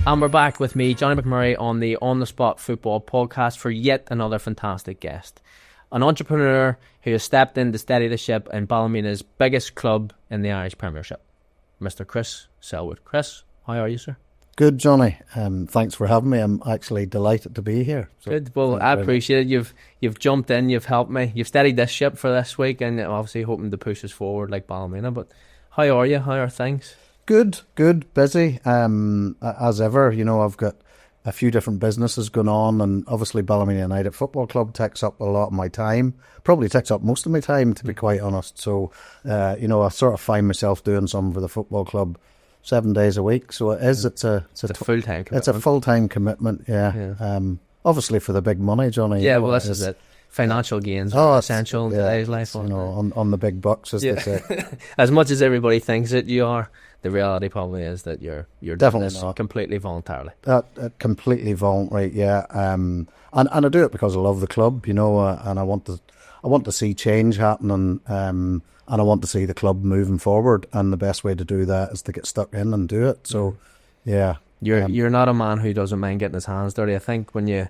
And we're back with me, Johnny McMurray, on the On The Spot Football Podcast for yet another fantastic guest. An entrepreneur who has stepped in to steady the ship in Ballymena's biggest club in the Irish Premiership, Mr. Chris Selwood. Chris, how are you, sir? Good, Johnny. Thanks for having me. I'm actually delighted to be here. So good. Well, I appreciate it. You've jumped in, you've helped me, you've steadied this ship for this week, and obviously hoping to push us forward like Ballymena. But how are you? How are things? Good. Busy. As ever, I've got a few different businesses going on, and obviously Ballymena United Football Club takes up a lot of my time. Probably takes up most of my time, to be quite honest. So, I sort of find myself doing something for the football club 7 days a week. So it is. It's a full-time commitment. It's a full-time commitment. Yeah. Obviously for the big money, Johnny. Yeah. Well, this is it. Financial gains are essential in today's life. On the big bucks, as they say. As much as everybody thinks that you are, the reality probably is that you're definitely doing this not completely voluntarily. Completely voluntary, yeah. And I do it because I love the club, and I want to see change happening, and I want to see the club moving forward. And the best way to do that is to get stuck in and do it. So, yeah. You're not a man who doesn't mind getting his hands dirty. I think when you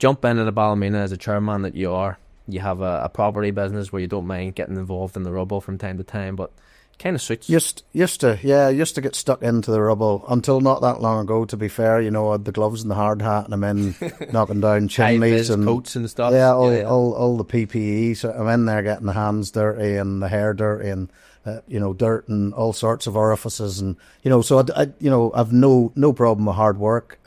jump into the Ballymena as a chairman that you have a property business where you don't mind getting involved in the rubble from time to time, but kind of suits. Used to get stuck into the rubble until not that long ago, to be fair. I had the gloves and the hard hat, and I'm in knocking down chimneys and coats and stuff. Yeah, all the PPE. So I'm in there getting the hands dirty and the hair dirty and dirt and all sorts of orifices, and so I've no problem with hard work.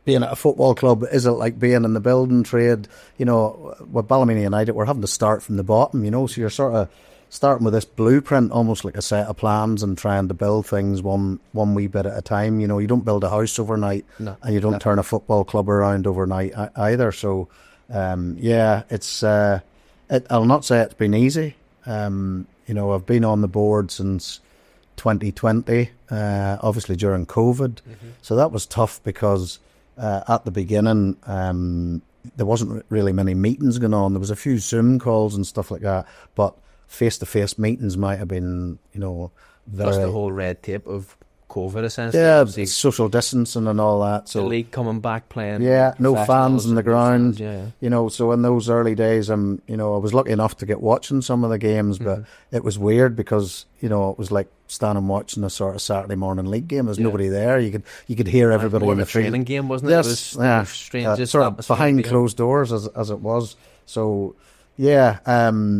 Being at a football club isn't like being in the building trade. With Ballymena United, we're having to start from the bottom, so you're sort of starting with this blueprint, almost like a set of plans, and trying to build things one wee bit at a time. You don't build a house overnight, and you don't turn a football club around overnight either. So, it's I'll not say it's been easy. I've been on the board since 2020, obviously during COVID. So that was tough because at the beginning, there wasn't really many meetings going on. There was a few Zoom calls and stuff like that, but face-to-face meetings might have been, Plus the whole red tape of COVID, essentially. Yeah, social distancing and all that. So the league coming back playing. Yeah, no fans in the ground. Fans, so in those early days, I was lucky enough to get watching some of the games, but it was weird because, it was like standing watching a sort of Saturday morning league game. There's nobody there. You could hear everybody in the field. Training game, wasn't it? Yes, it was strange. Sort of behind closed doors as it was. So, yeah,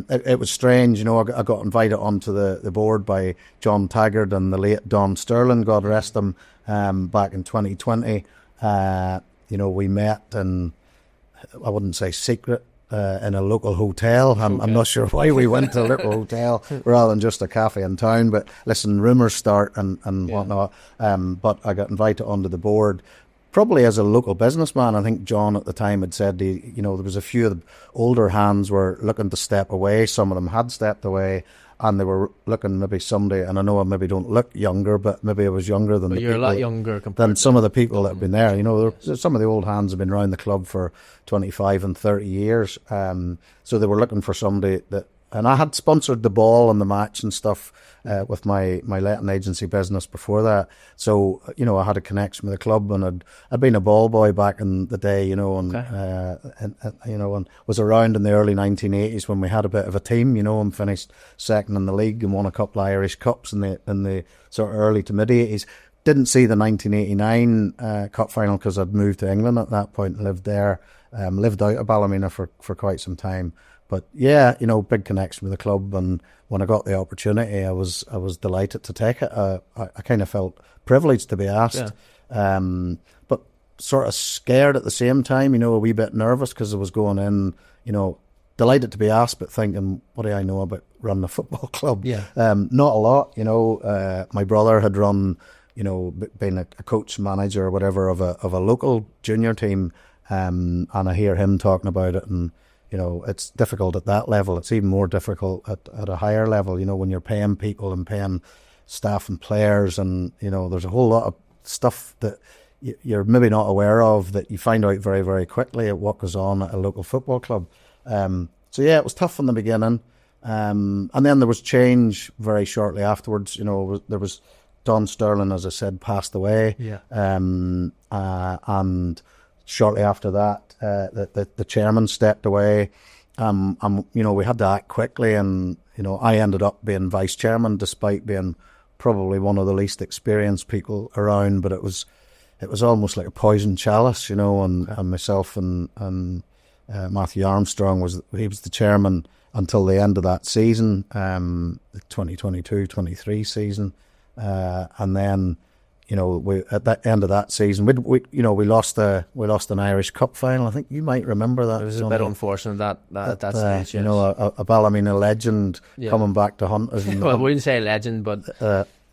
it was strange. I got invited onto the board by John Taggart and the late Don Sterling, God rest him, back in 2020. We met in, I wouldn't say secret, in a local hotel. I'm not sure why we went to a little hotel rather than just a cafe in town. But listen, rumours start and whatnot. But I got invited onto the board. Probably as a local businessman. I think John at the time had said, there was a few of the older hands were looking to step away. Some of them had stepped away, and they were looking maybe someday. And I know I maybe don't look younger, but maybe I was younger than you're a lot younger than some of the people that have been there. Some of the old hands have been around the club for 25 and 30 years. So they were looking for somebody that. And I had sponsored the ball and the match and stuff with my letting agency business before that. So, I had a connection with the club, and I'd been a ball boy back in the day, and was around in the early 1980s when we had a bit of a team, and finished second in the league and won a couple of Irish Cups in the sort of early to mid-80s. Didn't see the 1989 Cup final because I'd moved to England at that point and lived there, lived out of Ballymena for quite some time. But yeah, big connection with the club, and when I got the opportunity, I was delighted to take it. I kind of felt privileged to be asked, but sort of scared at the same time. A wee bit nervous because I was going in, delighted to be asked, but thinking, what do I know about running a football club? Yeah, not a lot. My brother had run, been a coach, manager, or whatever of a local junior team, and I hear him talking about it and. It's difficult at that level. It's even more difficult at a higher level, when you're paying people and paying staff and players, and, there's a whole lot of stuff that you're maybe not aware of that you find out very, very quickly at what goes on at a local football club. So yeah, it was tough in the beginning. And then there was change very shortly afterwards. There was Don Sterling, as I said, passed away. Yeah. And shortly after that, the chairman stepped away. We had to act quickly, and I ended up being vice chairman, despite being probably one of the least experienced people around. But it was almost like a poison chalice, and myself and Matthew Armstrong was the chairman until the end of that season, the 2022-23 season, and then we at the end of that season we lost an Irish Cup final. I think you might remember that. It was a bit unfortunate that stage. Yes. A Ballymena legend coming back to hunt us. Well, I wouldn't say legend, but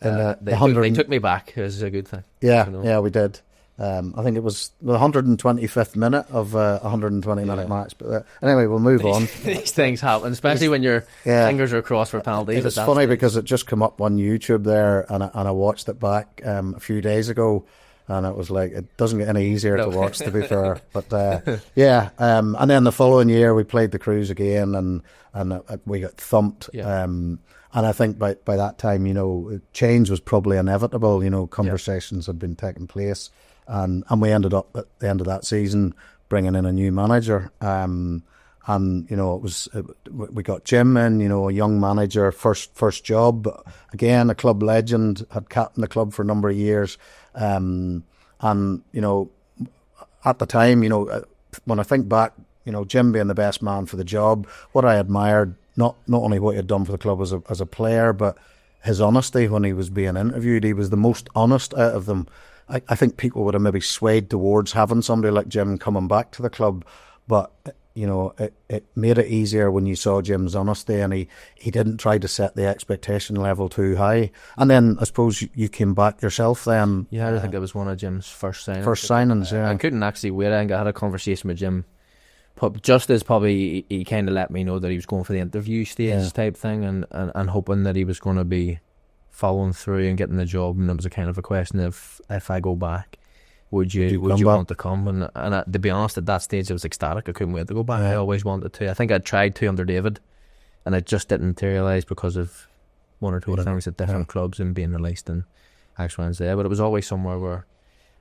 they took me back. It was a good thing. Yeah, we did. I think it was the 125th minute of a 120-minute match. But anyway, we'll move on. These things happen, especially when your fingers are crossed for penalties. It's funny because it just came up on YouTube there, and I watched it back a few days ago, and it was like, it doesn't get any easier to watch, to be fair. But and then the following year we played the Cruise again, and we got thumped. Yeah. And I think by that time, change was probably inevitable. Conversations had been taking place. And we ended up at the end of that season bringing in a new manager. We got Jim in, a young manager, first job. Again, a club legend, had captained the club for a number of years. At the time, when I think back, Jim being the best man for the job, what I admired, not only what he had done for the club as a player, but his honesty when he was being interviewed. He was the most honest out of them. I think people would have maybe swayed towards having somebody like Jim coming back to the club, but it made it easier when you saw Jim's honesty, and he didn't try to set the expectation level too high. And then I suppose you came back yourself then. Yeah, I think it was one of Jim's first signings. Yeah. I couldn't actually wait. I had a conversation with Jim, just as probably he kind of let me know that he was going for the interview stage type thing, and hoping that he was going to be following through and getting the job. And it was a kind of a question of, if I go back, would you want to come? And to be honest, at that stage I was ecstatic. I couldn't wait to go back. I always wanted to. I think I'd tried to under David, and it just didn't materialise because of one or two things at different clubs and being released and X, Y, and Z. But it was always somewhere where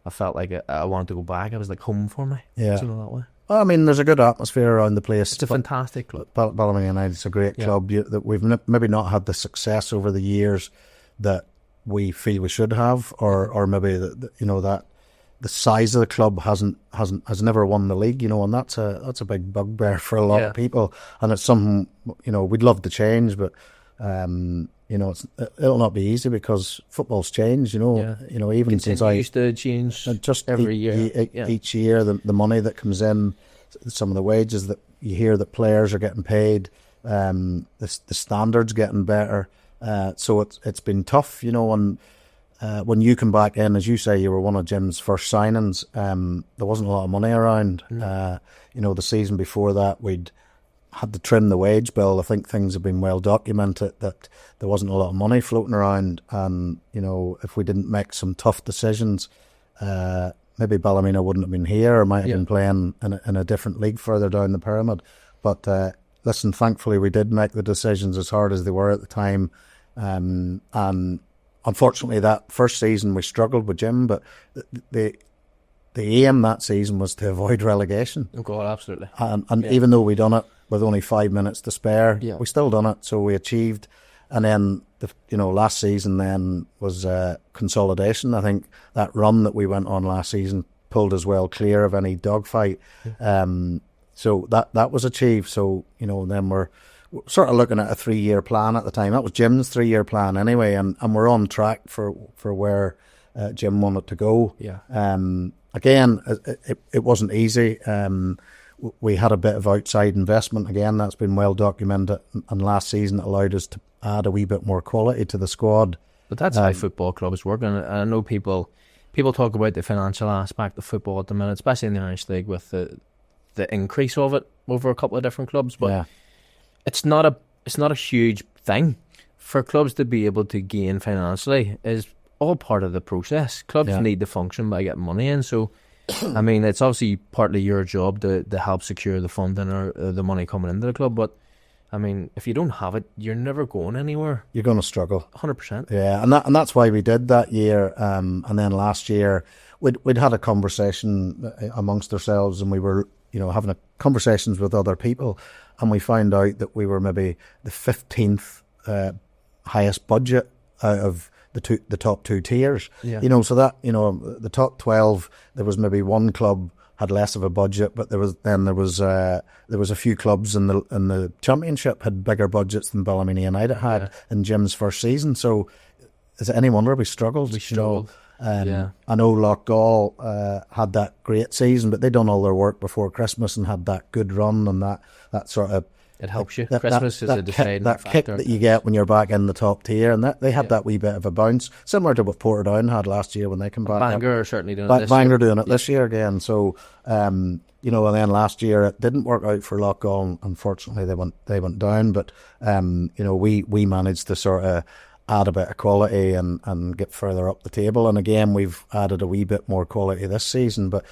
I felt like I wanted to go back. It was like home for me. Yeah, that way. Well, I mean, there's a good atmosphere around the place. It's a fantastic club. Ballymena United is a great club. That we've maybe not had the success over the years that we feel we should have, or maybe that the size of the club has never won the league, and that's a big bugbear for a lot of people, and it's something we'd love to change, but it'll not be easy because football's changed. Even since I used to change just every year, each year the money that comes in, some of the wages that you hear that players are getting paid, the standards getting better. So it's been tough, and when you come back in, as you say, you were one of Jim's first signings. There wasn't a lot of money around. The season before that, we'd had to trim the wage bill. I think things have been well documented that there wasn't a lot of money floating around, and if we didn't make some tough decisions, maybe Ballymena wouldn't have been here, or might have been playing in a different league further down the pyramid. But listen, thankfully we did make the decisions, as hard as they were at the time. And unfortunately that first season we struggled with Jim, but the aim that season was to avoid relegation. Oh God, absolutely. And even though we done it with only 5 minutes to spare, we still done it, so we achieved. And then last season then was consolidation. I think that run that we went on last season pulled us well clear of any dogfight. So that was achieved. So then we're sort of looking at a 3-year plan at the time. That was Jim's 3-year plan anyway, and we're on track for where Jim wanted to go. Again, it wasn't easy. We had a bit of outside investment. Again, that's been well documented, and last season it allowed us to add a wee bit more quality to the squad. But that's how football clubs work, and I know people talk about the financial aspect of football at the minute, especially in the Irish League with the increase of it over a couple of different clubs. But it's not a huge thing for clubs to be able to gain financially. Is all part of the process. Clubs need to function by getting money in. So, I mean, it's obviously partly your job to help secure the funding or the money coming into the club. But I mean, if you don't have it, you're never going anywhere. You're going to struggle. 100%. Yeah, and that's why we did that year. And then last year, we'd had a conversation amongst ourselves, and we were, having conversations with other people, and we found out that we were maybe the 15th highest budget out of the top two tiers. Yeah. So that, the top 12, there was maybe one club had less of a budget, but there was a few clubs in the championship had bigger budgets than Ballymena United had in Jim's first season. So is it any wonder we struggled? We struggled. I know Loughgall had that great season, but they done all their work before Christmas and had that good run and that sort of. It helps you. Christmas is a deciding factor. Kick that you get when you're back in the top tier, and that they had that wee bit of a bounce, similar to what Portadown had last year when they came back. Bangor are certainly doing it this Bangor year. Doing it this year again. So, and then last year it didn't work out for Loughgall. Unfortunately, they went down. But we managed to sort of add a bit of quality and get further up the table. And again, we've added a wee bit more quality this season. But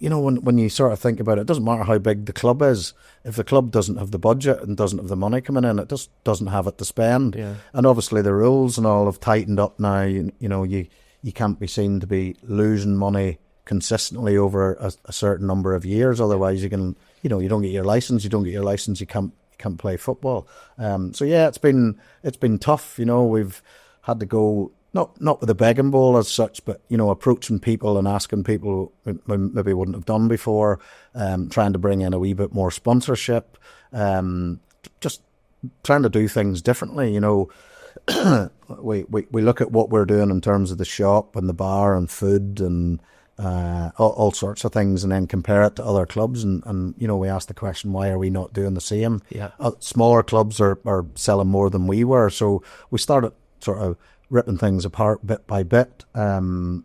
when you sort of think about it, it doesn't matter how big the club is. If the club doesn't have the budget and doesn't have the money coming in, it just doesn't have it to spend. Yeah. And obviously the rules and all have tightened up now. You can't be seen to be losing money consistently over a certain number of years. Otherwise, you can, you don't get your license. You don't get your license, you can't play football. So yeah, it's been tough. We've had to go. Not with a begging bowl as such, but, approaching people and asking people we maybe wouldn't have done before, trying to bring in a wee bit more sponsorship, just trying to do things differently. We look at what we're doing in terms of the shop and the bar and food and all sorts of things, and then compare it to other clubs. And we ask the question, why are we not doing the same? Yeah. Smaller clubs are selling more than we were. So we started sort of ripping things apart bit by bit, and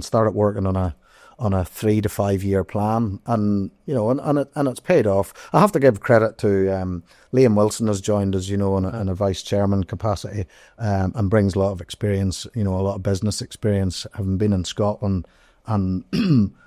started working on a 3 to 5 year plan, and it's paid off. I have to give credit to Liam Wilson has joined us, in a vice chairman capacity, and brings a lot of experience, a lot of business experience, having been in Scotland and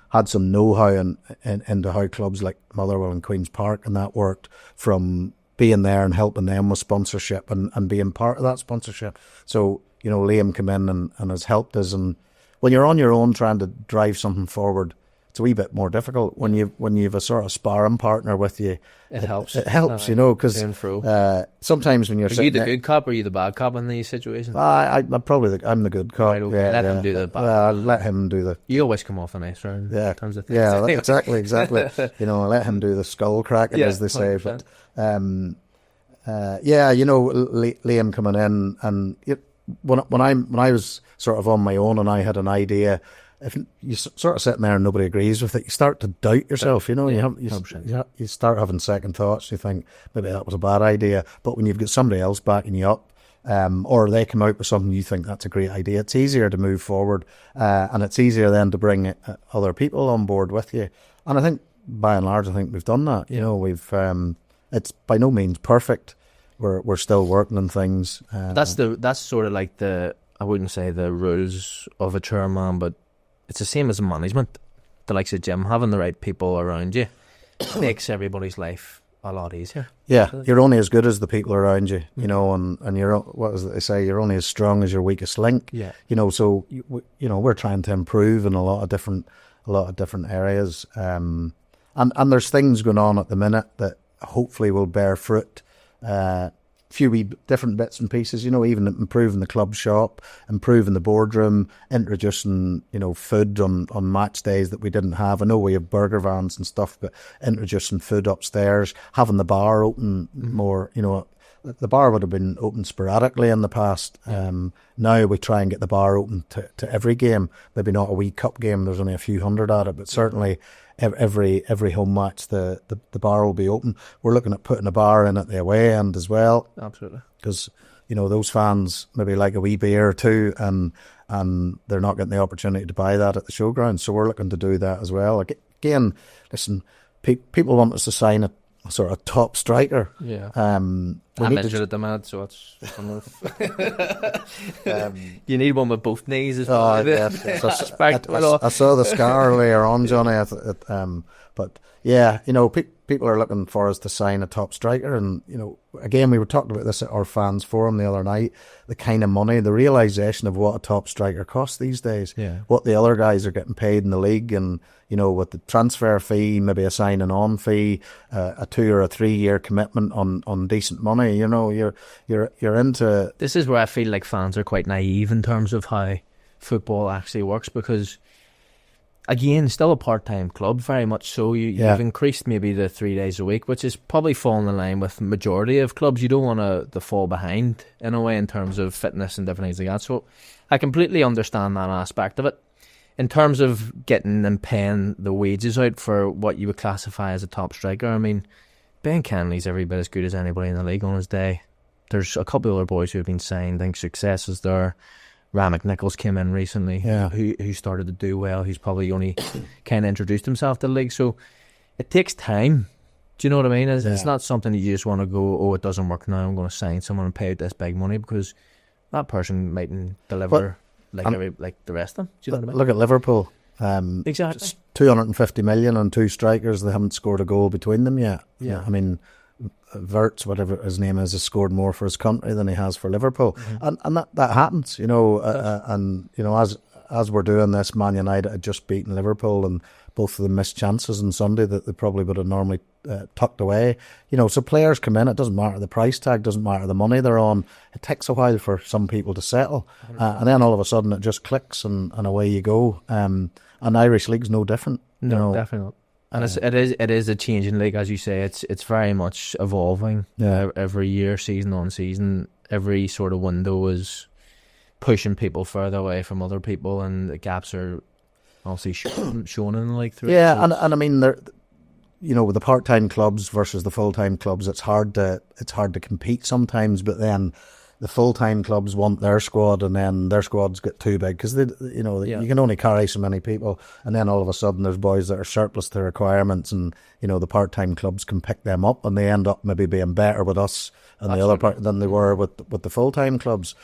had some know-how into how clubs like Motherwell and Queen's Park and that worked, from being there and helping them with sponsorship and being part of that sponsorship. So, Liam came in and has helped us. And when you're on your own trying to drive something forward, it's a wee bit more difficult. When you've a sort of sparring partner with you, it helps. It helps, because sometimes when you're Are you the good cop or are you the bad cop in these situations? I'm the good cop. Right, okay. Let him do the bad. I'll let him do the. You always come off a nice round. Yeah, tons of things. yeah, exactly. I'll let him do the skull cracking, as they say. 100%. But Liam coming in, and when I was sort of on my own and I had an idea, if you sort of sitting there and nobody agrees with it, you start to doubt yourself. You start having second thoughts. You think maybe that was a bad idea. But when you've got somebody else backing you up, or they come out with something you think that's a great idea, it's easier to move forward, and it's easier then to bring other people on board with you. And I think by and large, we've done that. We've it's by no means perfect. We're still working on things. That's sort of like I wouldn't say the rules of a chairman, but it's the same as management. The likes of Jim, having the right people around you makes everybody's life a lot easier. Yeah, you're only as good as the people around you, and you're, what is it they say, you're only as strong as your weakest link. Yeah. So we're trying to improve in a lot of different areas, and there's things going on at the minute that hopefully will bear fruit. Few wee different bits and pieces, even improving the club shop, improving the boardroom, introducing, food on match days that we didn't have. I know we have burger vans and stuff, but introducing food upstairs, having the bar open more, the bar would have been open sporadically in the past. Now we try and get the bar open to every game. Maybe not a wee cup game, there's only a few hundred at it, but certainly every home match the bar will be open. We're looking at putting a bar in at the away end as well. Absolutely. Because those fans maybe like a wee beer or two, and they're not getting the opportunity to buy that at the Showgrounds. So we're looking to do that as well. Again, listen, people want us to sign a sort of top striker. Yeah. I'm injured at the moment, so it's you need one with both knees as well. I saw the scar earlier on, Johnny. But yeah, people are looking for us to sign a top striker, and again, we were talking about this at our fans forum the other night. The kind of money, the realization of what a top striker costs these days, what the other guys are getting paid in the league, and with the transfer fee, maybe a signing on fee, a 2 or a 3 year commitment on decent money. You're into. This is where I feel like fans are quite naive in terms of how football actually works, because again, still a part-time club, very much so. You've increased maybe the 3 days a week, which is probably falling in line with the majority of clubs. You don't want to fall behind in a way in terms of fitness and different things like that. So I completely understand that aspect of it. In terms of getting and paying the wages out for what you would classify as a top striker, I mean, Ben Kenley's every bit as good as anybody in the league on his day. There's a couple of other boys who have been signed. I think Success is there. Ram McNichols came in recently, who started to do well. He's probably only kind of introduced himself to the league. So it takes time. Do you know what I mean? It's not something that you just want to go, oh, it doesn't work now, I'm going to sign someone and pay out this big money, because that person mightn't deliver like the rest of them. Do you know what I mean? Look at Liverpool. Exactly. 250 million on 2 strikers. They haven't scored a goal between them yet. Yeah. I mean, Wirtz, whatever his name is, has scored more for his country than he has for Liverpool, and that happens, and as we're doing this, Man United had just beaten Liverpool, and both of them missed chances on Sunday that they probably would have normally tucked away. So players come in. It doesn't matter the price tag, doesn't matter the money they're on. It takes a while for some people to settle, and then all of a sudden it just clicks, and away you go. And Irish League's no different. No, definitely not. And it is a changing league, as you say. It's very much evolving. Every year, season on season, every sort of window is pushing people further away from other people, and the gaps are obviously shown in the league through. Yeah, and I mean, with the part-time clubs versus the full-time clubs, it's hard to compete sometimes. But then the full-time clubs want their squad, and then their squads get too big, because you can only carry so many people, and then all of a sudden there's boys that are surplus to requirements, and the part-time clubs can pick them up, and they end up maybe being better with us and the other part than they were with the full-time clubs.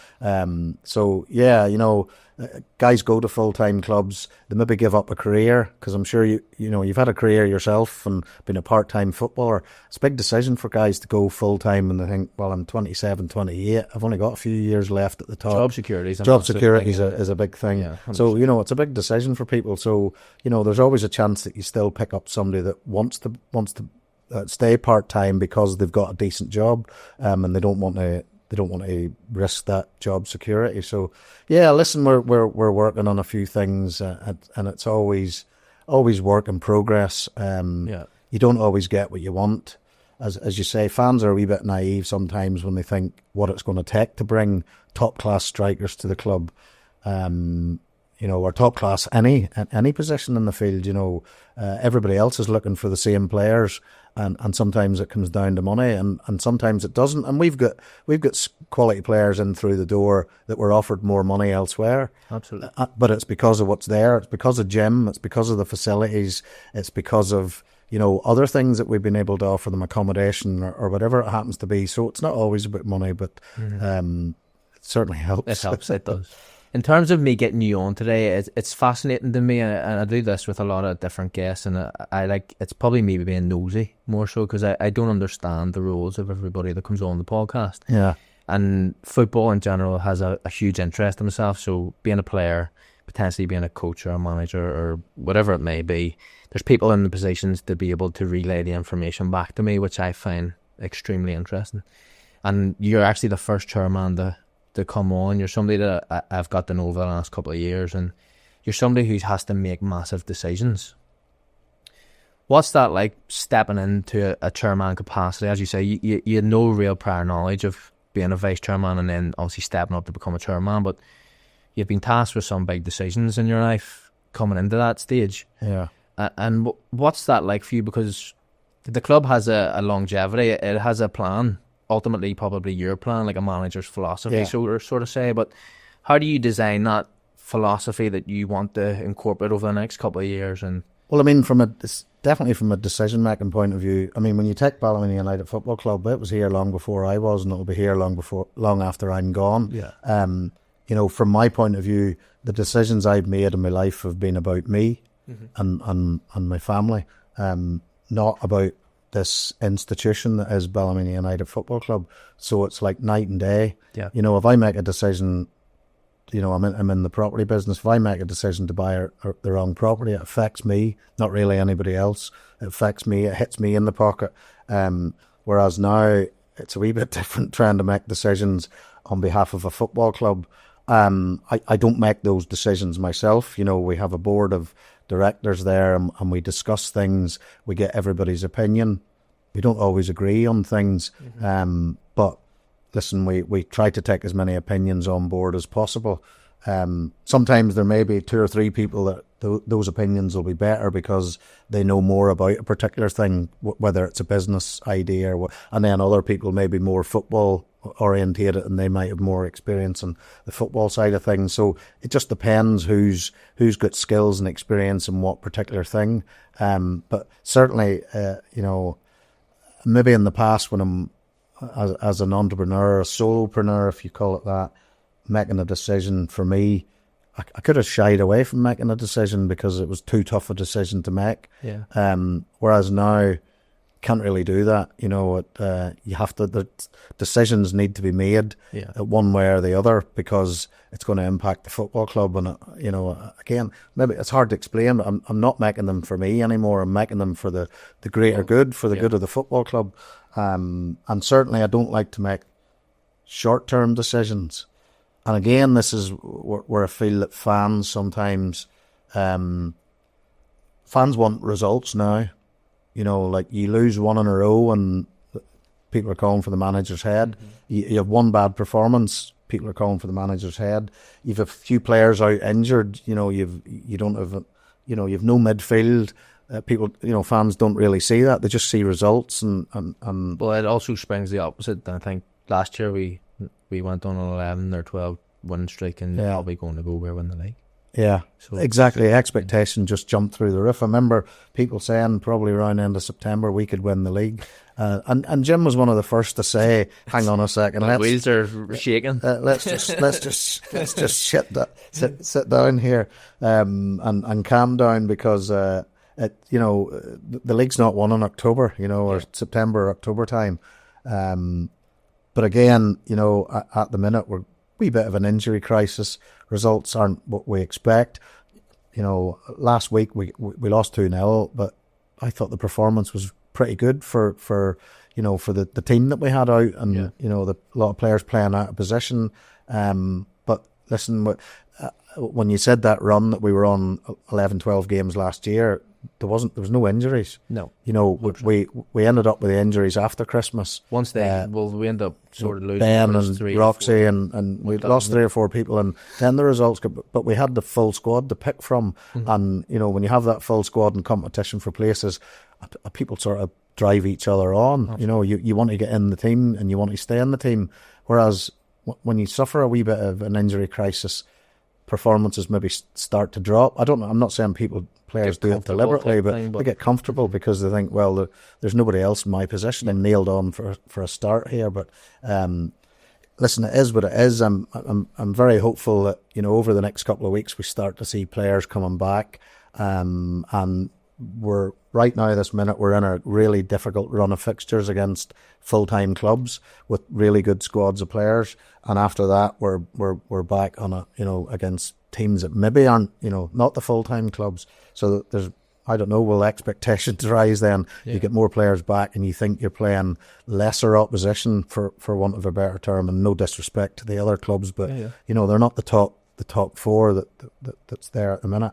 Guys go to full-time clubs, they maybe give up a career, because I'm sure you've had a career yourself and been a part-time footballer. It's a big decision for guys to go full-time, and they think, well, I'm 27, 28, I've only got a few years left at the top. Job security is a big thing. Yeah, so it's a big decision for people. So there's always a chance that you still pick up somebody that wants to stay part-time because they've got a decent job, and they don't want to risk that job security. So, yeah, listen, we're working on a few things, and it's always work in progress. You don't always get what you want. As you say, fans are a wee bit naive sometimes when they think what it's going to take to bring top-class strikers to the club. Or top class any position in the field. Everybody else is looking for the same players, and sometimes it comes down to money, and sometimes it doesn't. And we've got quality players in through the door that were offered more money elsewhere. Absolutely. But it's because of what's there. It's because of Jim. It's because of the facilities. It's because of other things that we've been able to offer them, accommodation or whatever it happens to be. So it's not always about money, but it certainly helps. It helps. It does. In terms of me getting you on today, it's fascinating to me, and I do this with a lot of different guests, and it's probably me being nosy more so, because I don't understand the rules of everybody that comes on the podcast. Yeah. And football in general has a huge interest in myself, so being a player, potentially being a coach or a manager or whatever it may be, there's people in the positions to be able to relay the information back to me, which I find extremely interesting. And you're actually the first chairman to come on. You're somebody that I've got to know over the last couple of years, and you're somebody who has to make massive decisions. What's that like, stepping into a chairman capacity? As you say, you had no real prior knowledge of being a vice chairman, and then obviously stepping up to become a chairman, but you've been tasked with some big decisions in your life coming into that stage. Yeah. And what's that like for you? Because the club has a longevity, it has a plan, ultimately probably your plan, like a manager's philosophy, sort of say. But how do you design that philosophy that you want to incorporate over the next couple of years? And well, I mean, definitely from a decision-making point of view, I mean, when you take Ballymena United Football Club, it was here long before I was, and it'll be here long after I'm gone. Yeah. From my point of view, the decisions I've made in my life have been about me and my family, not about this institution that is Ballymena United Football Club. So it's like night and day. Yeah. You know, if I make a decision, you know, I'm in the property business. If I make a decision to buy the wrong property, it affects me, not really anybody else. It affects me. It hits me in the pocket. Whereas now it's a wee bit different trying to make decisions on behalf of a football club. I don't make those decisions myself. You know, we have a board of directors there, and we discuss things. We get everybody's opinion. We don't always agree on things, but listen, we try to take as many opinions on board as possible. Sometimes there may be 2 or 3 people that those opinions will be better because they know more about a particular thing, whether it's a business idea or what, and then other people may be more football orientated and they might have more experience on the football side of things. So it just depends who's got skills and experience in what particular thing. But certainly, you know, maybe in the past when I'm as an entrepreneur, a solopreneur, if you call it that, making a decision for me, I could have shied away from making a decision because it was too tough a decision to make. Yeah. Whereas now, can't really do that. You know, you have to. The decisions need to be made one way or the other because it's going to impact the football club. And you know, again, maybe it's hard to explain. I'm not making them for me anymore. I'm making them for the greater good, for the good of the football club. And certainly, I don't like to make short-term decisions. And again, this is where I feel that fans sometimes, fans want results now. You know, like you lose 1 in a row and people are calling for the manager's head. You have one bad performance, people are calling for the manager's head. You've a few players out injured. You know, you've no midfield. People, you know, fans don't really see that. They just see results and. Well, it also springs the opposite. I think last year we went on an 11 or 12 win streak and probably going to go win the league. Yeah, so exactly. Expectation just jumped through the roof. I remember people saying probably around end of September we could win the league, and Jim was one of the first to say, "Hang on a second, the wheels are shaking. Let's just sit down here, and calm down because the league's not won in October, you know, or September, October time. But again, you know, at the minute we're wee bit of an injury crisis. Results aren't what we expect. You know, last week we lost 2-0, but I thought the performance was pretty good for the team that we had out, and you know, a lot of players playing out of position. But listen, when you said that run that we were on 11, 12 games last year, there was no injuries. No, you know, we ended up with the injuries after Christmas. Once we end up sort of losing Ben and Roxy and we lost 3 or 4 people, and then the results. But we had the full squad to pick from, and you know, when you have that full squad in competition for places, people sort of drive each other on. Absolutely. You know, you want to get in the team and you want to stay in the team. Whereas when you suffer a wee bit of an injury crisis, performances maybe start to drop. I don't know. I'm not saying players do it deliberately, but they get comfortable because they think, well, there's nobody else in my position. I'm nailed on for a start here. But listen, it is what it is. I'm very hopeful that, you know, over the next couple of weeks we start to see players coming back. And we're right now, this minute, we're in a really difficult run of fixtures against full-time clubs with really good squads of players. And after that, we're back on against teams that maybe aren't, you know, not the full-time clubs. So there's, I don't know, will expectations rise then? Yeah. You get more players back and you think you're playing lesser opposition, for want of a better term, and no disrespect to the other clubs, but you know, they're not the top 4 that's there at the minute.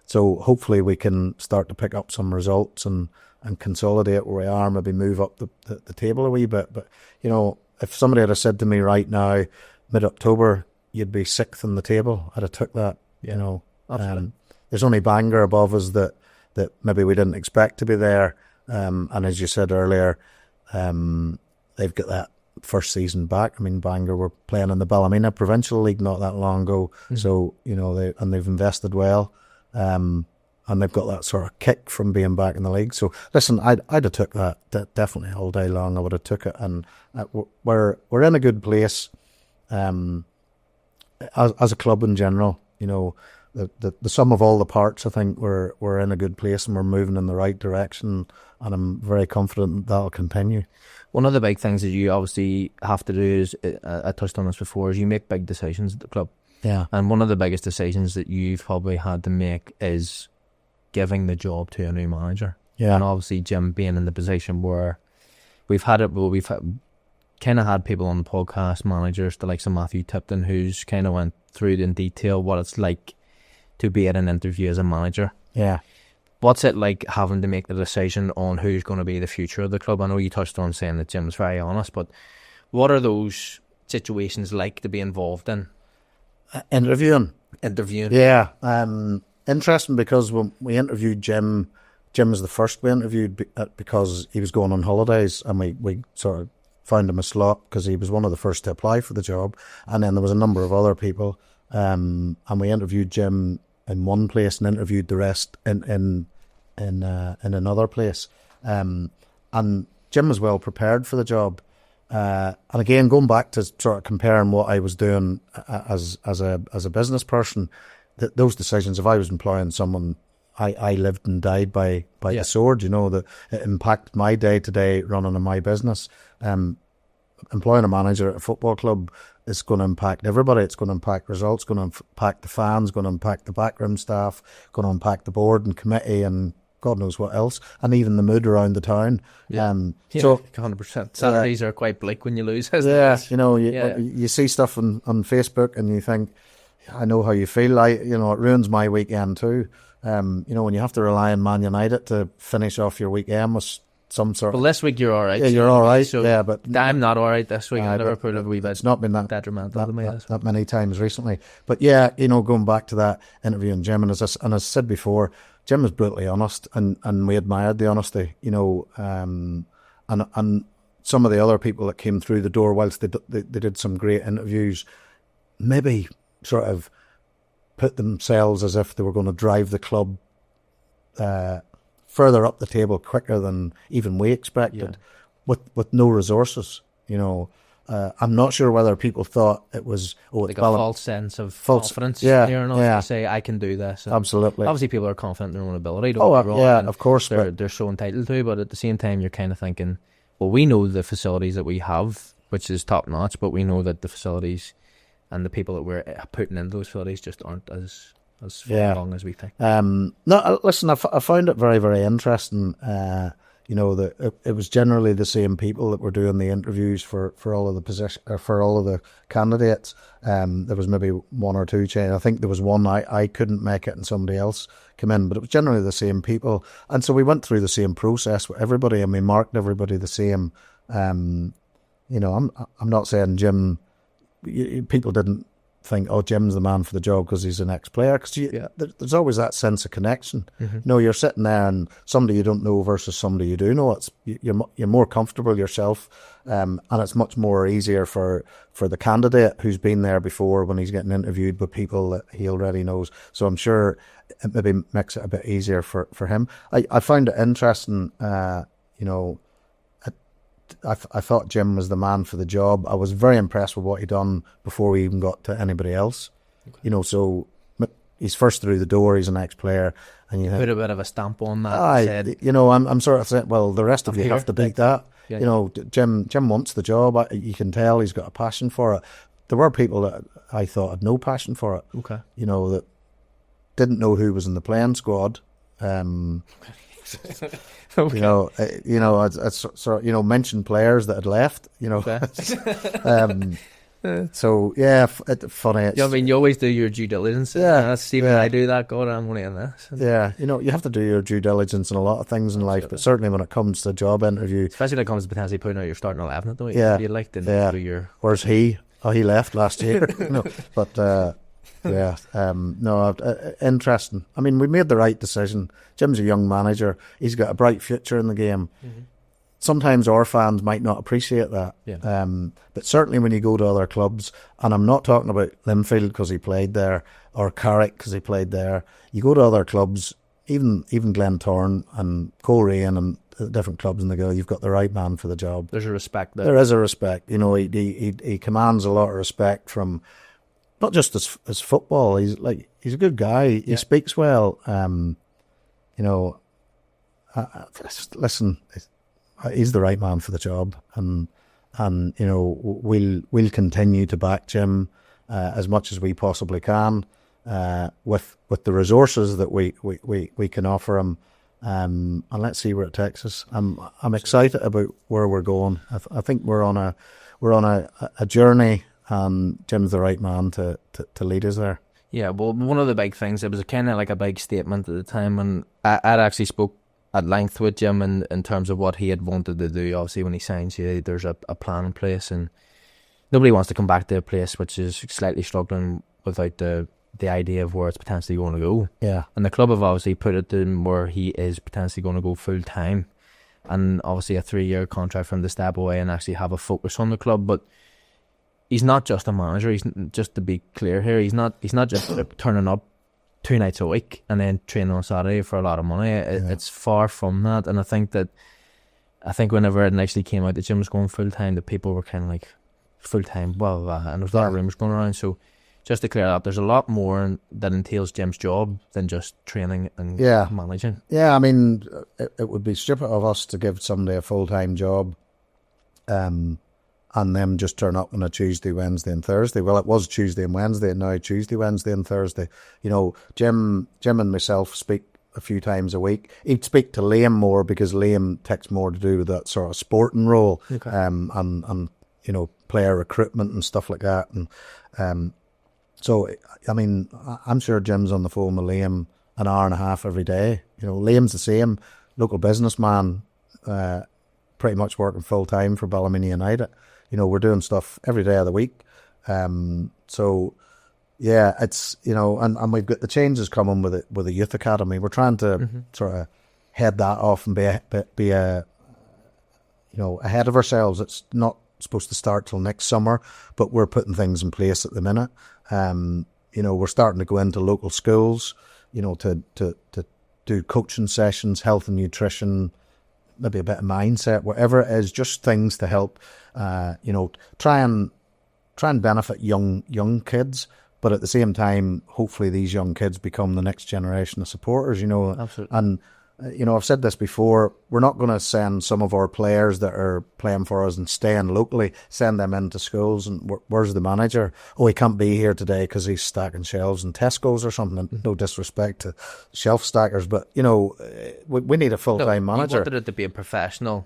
So hopefully we can start to pick up some results and consolidate where we are, maybe move up the table a wee bit. But, you know, if somebody had said to me right now, mid-October, you'd be 6th in the table, I'd have took that, you know. There's only Bangor above us that maybe we didn't expect to be there. And as you said earlier, they've got that first season back. I mean, Bangor were playing in the Ballymena Provincial League not that long ago. So, you know, they've invested well. And they've got that sort of kick from being back in the league. So listen, I'd have took that definitely all day long. I would have took it, and we're in a good place as a club in general. You know, the sum of all the parts, I think we're in a good place and we're moving in the right direction, and I'm very confident that'll continue. One of the big things that you obviously have to do is, I touched on this before, is you make big decisions at the club. Yeah. And one of the biggest decisions that you've probably had to make is giving the job to a new manager. Yeah. And obviously Jim being in the position where we've kind of had people on the podcast, managers, the likes of Matthew Tipton, who's kind of went through in detail what it's like to be at an interview as a manager. Yeah. What's it like having to make the decision on who's going to be the future of the club? I know you touched on saying that Jim's very honest, but what are those situations like to be involved in? Interviewing. Yeah. Interesting, because when we interviewed Jim was the first we interviewed because he was going on holidays, and we sort of found him a slot because he was one of the first to apply for the job. And then there was a number of other people, and we interviewed Jim in one place and interviewed the rest in another place. And Jim was well prepared for the job. And again, going back to sort of comparing what I was doing as a business person, those decisions, if I was employing someone, I lived and died by the sword, that it impacted my day-to-day running of my business. Employing a manager at a football club is going to impact everybody. It's going to impact results, going to impact the fans, going to impact the backroom staff, going to impact the board and committee and God knows what else, and even the mood around the town. So 100%. Saturdays are quite bleak when you lose. You see stuff on Facebook and you think, I know how you feel. It ruins my weekend too. When you have to rely on Man United to finish off your weekend with some sort. Well, this week you're all right. Yeah, you're all right. So but I'm not all right this week. Liverpool have a wee bit. It's not been that detrimental to me that many times recently. But yeah, going back to that interview and Jim, and as I said before, Jim was brutally honest, and we admired the honesty. And some of the other people that came through the door, whilst they did some great interviews, maybe sort of put themselves as if they were going to drive the club further up the table quicker than even we expected, with no resources. I'm not sure whether people thought it was like a false sense of confidence. To say I can do this. And absolutely. Obviously, people are confident in their own ability. Of course, they're so entitled to. But at the same time, you're kind of thinking, well, we know the facilities that we have, which is top notch, but we know that the facilities and the people that we're putting into those facilities just aren't as long as we think. No, listen, I found it very, very interesting. That it was generally the same people that were doing the interviews for all of the for all of the candidates. There was maybe one or two change. I think there was one I couldn't make it and somebody else came in, but it was generally the same people. And so we went through the same process with everybody, and we marked everybody the same. I'm not saying Jim. People didn't think, oh, Jim's the man for the job because he's an ex-player. Because there's always that sense of connection. Mm-hmm. You're sitting there and somebody you don't know versus somebody you do know. You're more comfortable yourself, and it's much more easier for the candidate who's been there before when he's getting interviewed with people that he already knows. So I'm sure it maybe makes it a bit easier for him. I found it interesting, I thought Jim was the man for the job. I was very impressed with what he'd done before we even got to anybody else. Okay. So he's first through the door. He's an ex-player, and you put a bit of a stamp on that. I'm sort of saying, well, the rest of you have to beat that. Yeah. Jim wants the job. You can tell he's got a passion for it. There were people that I thought had no passion for it. Okay. That didn't know who was in the playing squad. Okay. It's sort of, mentioned players that had left, Okay. So yeah, funny. You always do your due diligence. Yeah, Stephen, I do that. God, I'm only in this. Yeah, you have to do your due diligence in a lot of things in life, but certainly when it comes to a job interview, especially when it comes to potentially putting out your starting 11 at the way. Yeah, you'd like to do your. Where's he? Oh, he left last year. But. Interesting. I mean, we made the right decision. Jim's a young manager. He's got a bright future in the game. Mm-hmm. Sometimes our fans might not appreciate that. Yeah. But certainly when you go to other clubs, and I'm not talking about Linfield because he played there, or Carrick because he played there. You go to other clubs, even Glentoran and Coleraine and different clubs, and they go, you've got the right man for the job. There's a respect there. There is a respect. He commands a lot of respect from not just as football. He's a good guy. He speaks well. Listen, he's the right man for the job, and we'll continue to back Jim as much as we possibly can with the resources that we can offer him, and let's see where it takes us. I'm excited about where we're going. I think we're on a journey, and Jim's the right man to lead us there. Yeah, well, one of the big things, it was kind of like a big statement at the time, and I'd actually spoke at length with Jim in terms of what he had wanted to do. Obviously, when he signs you, there's a plan in place, and nobody wants to come back to a place which is slightly struggling without the idea of where it's potentially going to go. Yeah. And the club have obviously put it in where he is potentially going to go full time, and obviously a 3-year contract for him to step away and actually have a focus on the club. But he's not just a manager. He's, just to be clear here, he's not just turning up 2 nights a week and then training on Saturday for a lot of money. It's far from that. And I think whenever it initially came out that Jim was going full time, the people were kind of like, full time, blah, blah, blah, and there's a lot of rumours going around. So just to clear that up, there's a lot more that entails Jim's job than just training and managing. Yeah, I mean, it would be stupid of us to give somebody a full-time job and them just turn up on a Tuesday, Wednesday and Thursday. Well, it was Tuesday and Wednesday, and now Tuesday, Wednesday and Thursday. Jim and myself speak a few times a week. He'd speak to Liam more because Liam takes more to do with that sort of sporting role, and player recruitment and stuff like that. And so, I mean, I'm sure Jim's on the phone with Liam an hour and a half every day. Liam's the same, local businessman, pretty much working full time for Ballymena United. We're doing stuff every day of the week. So yeah, it's, and we've got the changes coming with the youth academy. We're trying to sort of head that off and be ahead of ourselves. It's not supposed to start till next summer, but we're putting things in place at the minute. We're starting to go into local schools, to do coaching sessions, health and nutrition, maybe a bit of mindset, whatever it is, just things to help, try and benefit young kids, but at the same time, hopefully these young kids become the next generation of supporters, Absolutely. And, I've said this before, we're not going to send some of our players that are playing for us and staying locally, send them into schools and where's the manager? Oh, he can't be here today because he's stacking shelves in Tesco's or something. No disrespect to shelf stackers, but, we need a full-time manager. You wanted it to be a professional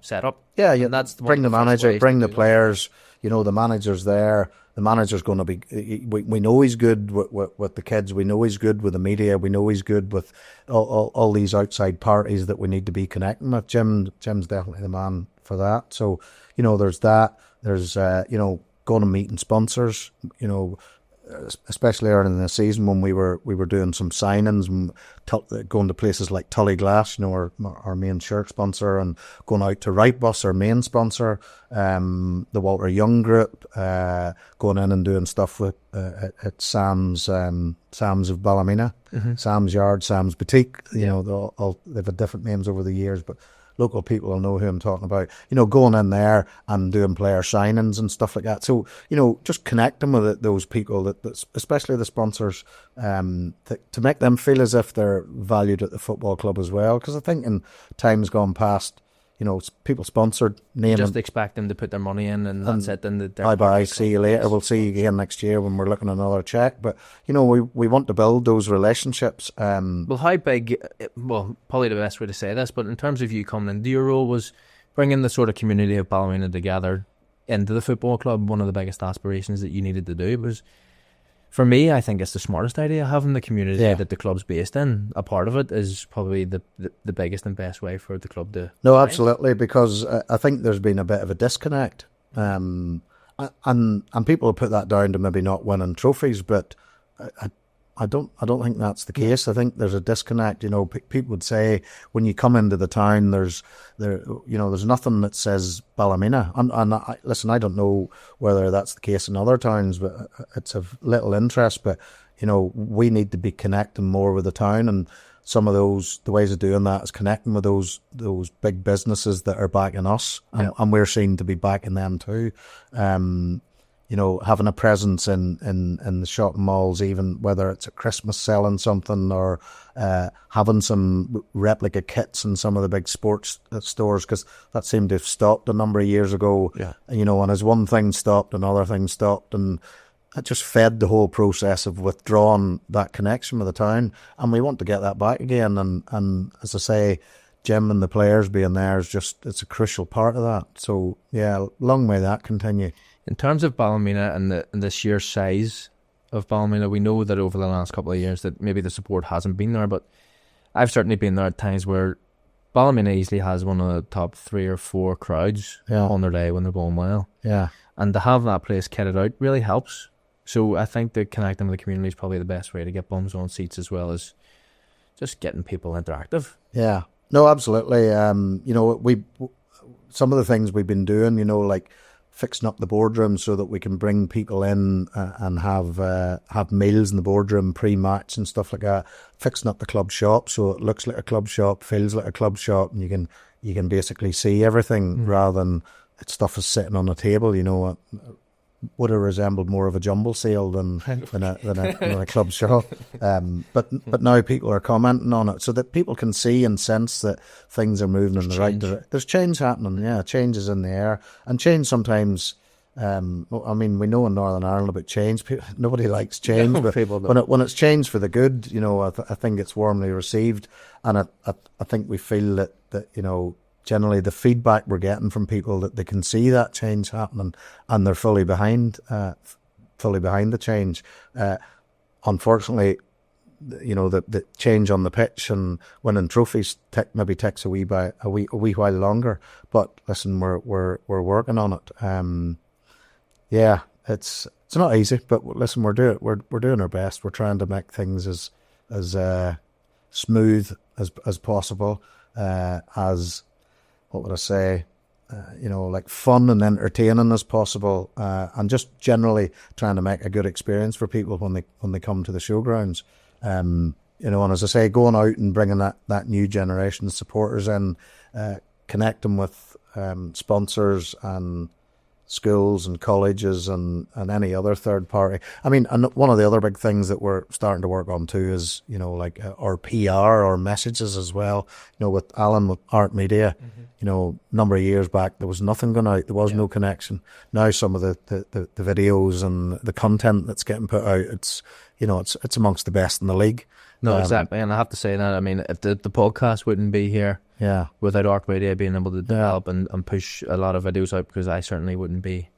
setup. Yeah, and that's bring the manager, bring the players, the manager's there. The manager's going to be, we know he's good with the kids, we know he's good with the media, we know he's good with all these outside parties that we need to be connecting with. Jim's definitely the man for that. So, there's that. There's, going and meeting sponsors, especially early in the season when we were doing some signings and going to places like Tully Glass, our main shirt sponsor, and going out to Rightbus, our main sponsor, the Walter Young Group, going in and doing stuff with at Sam's of Ballymena, Sam's Yard, Sam's Boutique. They've had different names over the years, but local people will know who I'm talking about. Going in there and doing player signings and stuff like that. So, just connecting with those people, that especially the sponsors, to make them feel as if they're valued at the football club as well. Because I think in times gone past, people sponsored, name just expect them to put their money in and that's it. And bye, see you later. We'll see you again next year when we're looking at another check. But, we want to build those relationships. Well, how big, probably the best way to say this, but in terms of you coming into your role was bringing the sort of community of Ballymena together into the football club. One of the biggest aspirations that you needed to do was, for me, I think it's the smartest idea. Having the community that the club's based in, a part of it, is probably the biggest and best way for the club to... No, absolutely, because I think there's been a bit of a disconnect. And people put that down to maybe not winning trophies, but I don't think that's the case. I think there's a disconnect. People would say when you come into the town, there's nothing that says Ballymena. And listen, I don't know whether that's the case in other towns, but it's of little interest. But we need to be connecting more with the town, and some of the ways of doing that is connecting with those big businesses that are backing us, and we're seen to be backing them too. having a presence in the shopping malls, even whether it's at Christmas selling something or having some replica kits in some of the big sports stores, because that seemed to have stopped a number of years ago. Yeah. And as one thing stopped, another thing stopped, and it just fed the whole process of withdrawing that connection with the town. And we want to get that back again. And as I say, Jim and the players being there it's a crucial part of that. So yeah, long may that continue. In terms of Ballymena and the sheer size of Ballymena, we know that over the last couple of years that maybe the support hasn't been there, but I've certainly been there at times where Ballymena easily has one of the top 3 or 4 crowds on their day when they're going well. Yeah. And to have that place kitted out really helps. So I think that connecting with the community is probably the best way to get bums on seats, as well as just getting people interactive. Yeah. No, absolutely. Some of the things we've been doing, like fixing up the boardroom so that we can bring people in and have meals in the boardroom pre-match and stuff like that. Fixing up the club shop so it looks like a club shop, feels like a club shop, and you can basically see everything rather than stuff is sitting on a table. Would have resembled more of a jumble sale than a club shop. But now people are commenting on it so that people can see and sense that things are moving in the right direction. There's change happening, change is in the air. And change sometimes, we know in Northern Ireland about change. Nobody likes change, but when it's changed for the good, I think it's warmly received. And I think we feel that generally the feedback we're getting from people that they can see that change happening and they're fully behind the change. Unfortunately, the change on the pitch and winning trophies maybe takes a wee while longer. But listen, we're working on it. It's not easy, but listen, we're doing our best. We're trying to make things as smooth as possible, as what would I say, like fun and entertaining as possible, and just generally trying to make a good experience for people when they come to the showgrounds. And as I say, going out and bringing that new generation of supporters in, connect them with sponsors and schools and colleges and any other third party. I mean, and one of the other big things that we're starting to work on too is, like our PR or messages as well. With Alan, with Art Media, number of years back, there was nothing going out. There was no connection. Now some of the videos and the content that's getting put out, it's amongst the best in the league. No, exactly. And I have to say that, I mean, if the podcast wouldn't be here without Art Media being able to develop and push a lot of videos out, because I certainly wouldn't be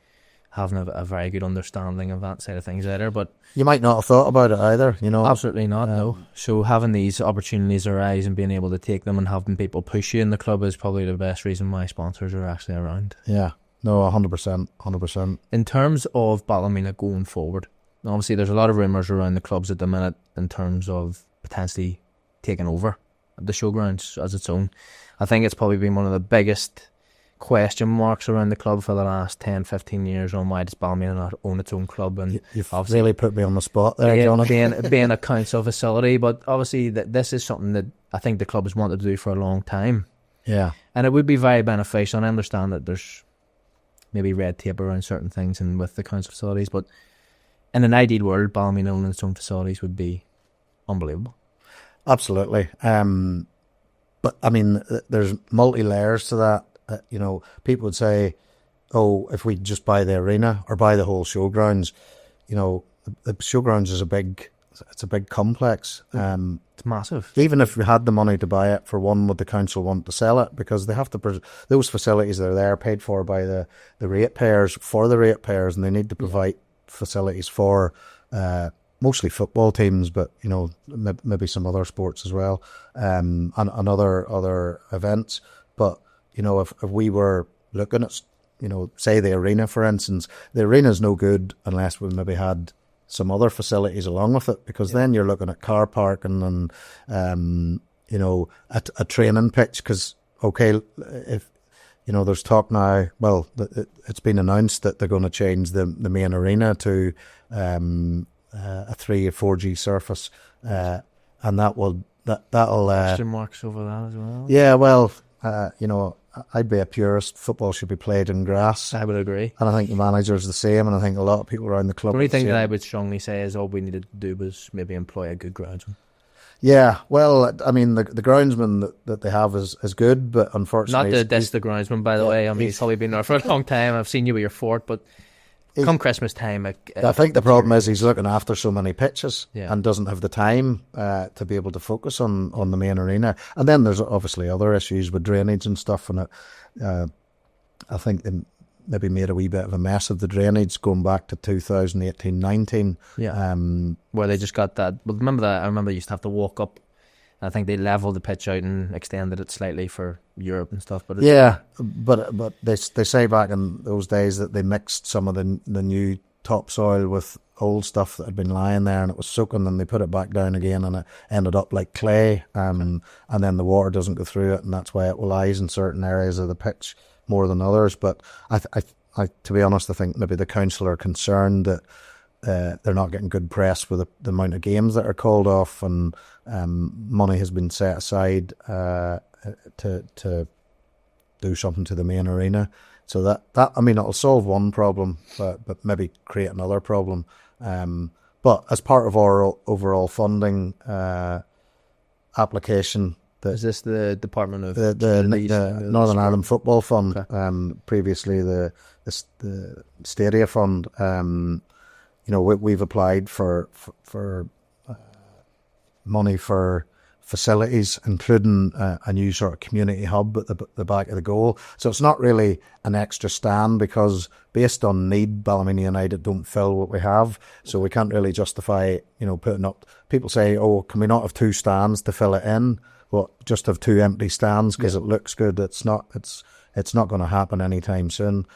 having a very good understanding of that side of things either. But you might not have thought about it either, Absolutely not, no. So having these opportunities arise and being able to take them and having people push you in the club is probably the best reason why sponsors are actually around. Yeah, no, 100%. In terms of Ballymena going forward, obviously there's a lot of rumours around the clubs at the minute in terms of potentially taking over the Showgrounds as its own. I think it's probably been one of the biggest question marks around the club for the last 10-15 years on why does Ballymena not own its own club. And you've really put me on the spot there, John. being a council facility, but obviously this is something that I think the club has wanted to do for a long time. Yeah. And it would be very beneficial, and I understand that there's maybe red tape around certain things and with the council facilities, but in an ideal world, Ballymena owning its own facilities would be unbelievable. Absolutely. But I mean, there's multi-layers to that. People would say, if we just buy the arena or buy the whole Showgrounds, the Showgrounds is a big complex. It's massive. Even if we had the money to buy it, for one, would the council want to sell it? Because they have to, those facilities that are there paid for by the ratepayers, and they need to provide facilities for mostly football teams, but maybe some other sports as well, and other events. But if we were looking at say the arena, for instance, the arena is no good unless we maybe had some other facilities along with it, because then you're looking at car parking and a training pitch. Because if there's talk now, well, it's been announced that they're going to change the main arena to a 3 or 4G surface, and that'll question marks over that as well. Yeah, well, I'd be a purist. Football should be played in grass. I would agree. And I think the manager's the same, and I think a lot of people around the club. The only thing that I would strongly say is all we needed to do was maybe employ a good groundsman. Yeah, well, I mean, the groundsman that they have is good, but unfortunately... Not to diss the groundsman, by the way. I mean, he's probably been there for a long time. I've seen you with your fort, but come Christmas time... I think the problem is he's looking after so many pitches Yeah. and doesn't have the time to be able to focus on the main arena. And then there's obviously other issues with drainage and stuff, and I think they maybe made a wee bit of a mess of the drainage going back to 2018-19. Yeah. Where they just got that... Well, remember that? I remember you used to have to walk up. I think they leveled the pitch out and extended it slightly for Europe and stuff. But but they say back in those days that they mixed some of the new topsoil with old stuff that had been lying there, and it was soaking, and they put it back down again, and it ended up like clay. And then the water doesn't go through it, and that's why it lies in certain areas of the pitch more than others. But I to be honest, I think maybe the council are concerned that they're not getting good press with the amount of games that are called off, and money has been set aside to do something to the main arena. So that I mean, it'll solve one problem, but maybe create another problem. But as part of our overall funding application, is this the Department of the Northern Ireland Football Fund? Okay. Previously the Stadia Fund. We've applied for money for facilities, including a new sort of community hub at the back of the goal. So it's not really an extra stand, because based on need, Ballymena United don't fill what we have. So we can't really justify, putting up. People say, "Oh, can we not have 2 stands to fill it in?" Well, just have 2 empty stands because it looks good. It's not going to happen anytime soon.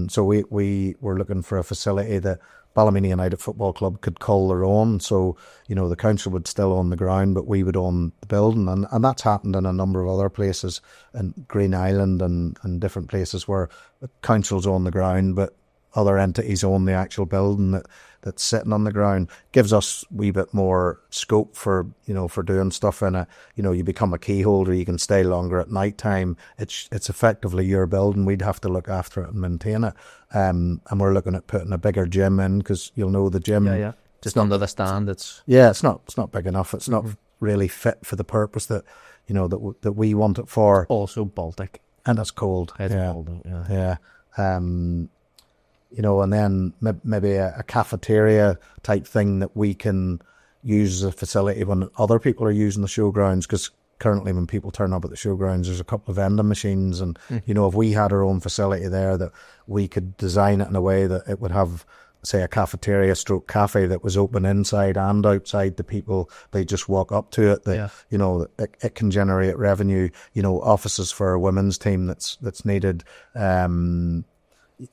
So we were looking for a facility that Ballymena United Football Club could call their own. So, the council would still own the ground, but we would own the building. And that's happened in a number of other places, in Green Island and different places where the councils own the ground, but other entities own the actual building that's sitting on the ground. Gives us a wee bit more scope for doing stuff in it. You become a key holder, you can stay longer at night time. It's effectively your building. We'd have to look after it and maintain it. And we're looking at putting a bigger gym in, because the gym. Yeah. Just under the stand. It's not big enough. It's not really fit for the purpose that that we want it for. Also Baltic, and it's cold. It's cold. Yeah. And then maybe a cafeteria type thing that we can use as a facility when other people are using the showgrounds, because currently when people turn up at the showgrounds, there's a couple of vending machines, and if we had our own facility there, that we could design it in a way that it would have, say, a cafeteria stroke cafe that was open inside and outside to people. They just walk up to it. It can generate revenue. Offices for a women's team that's needed.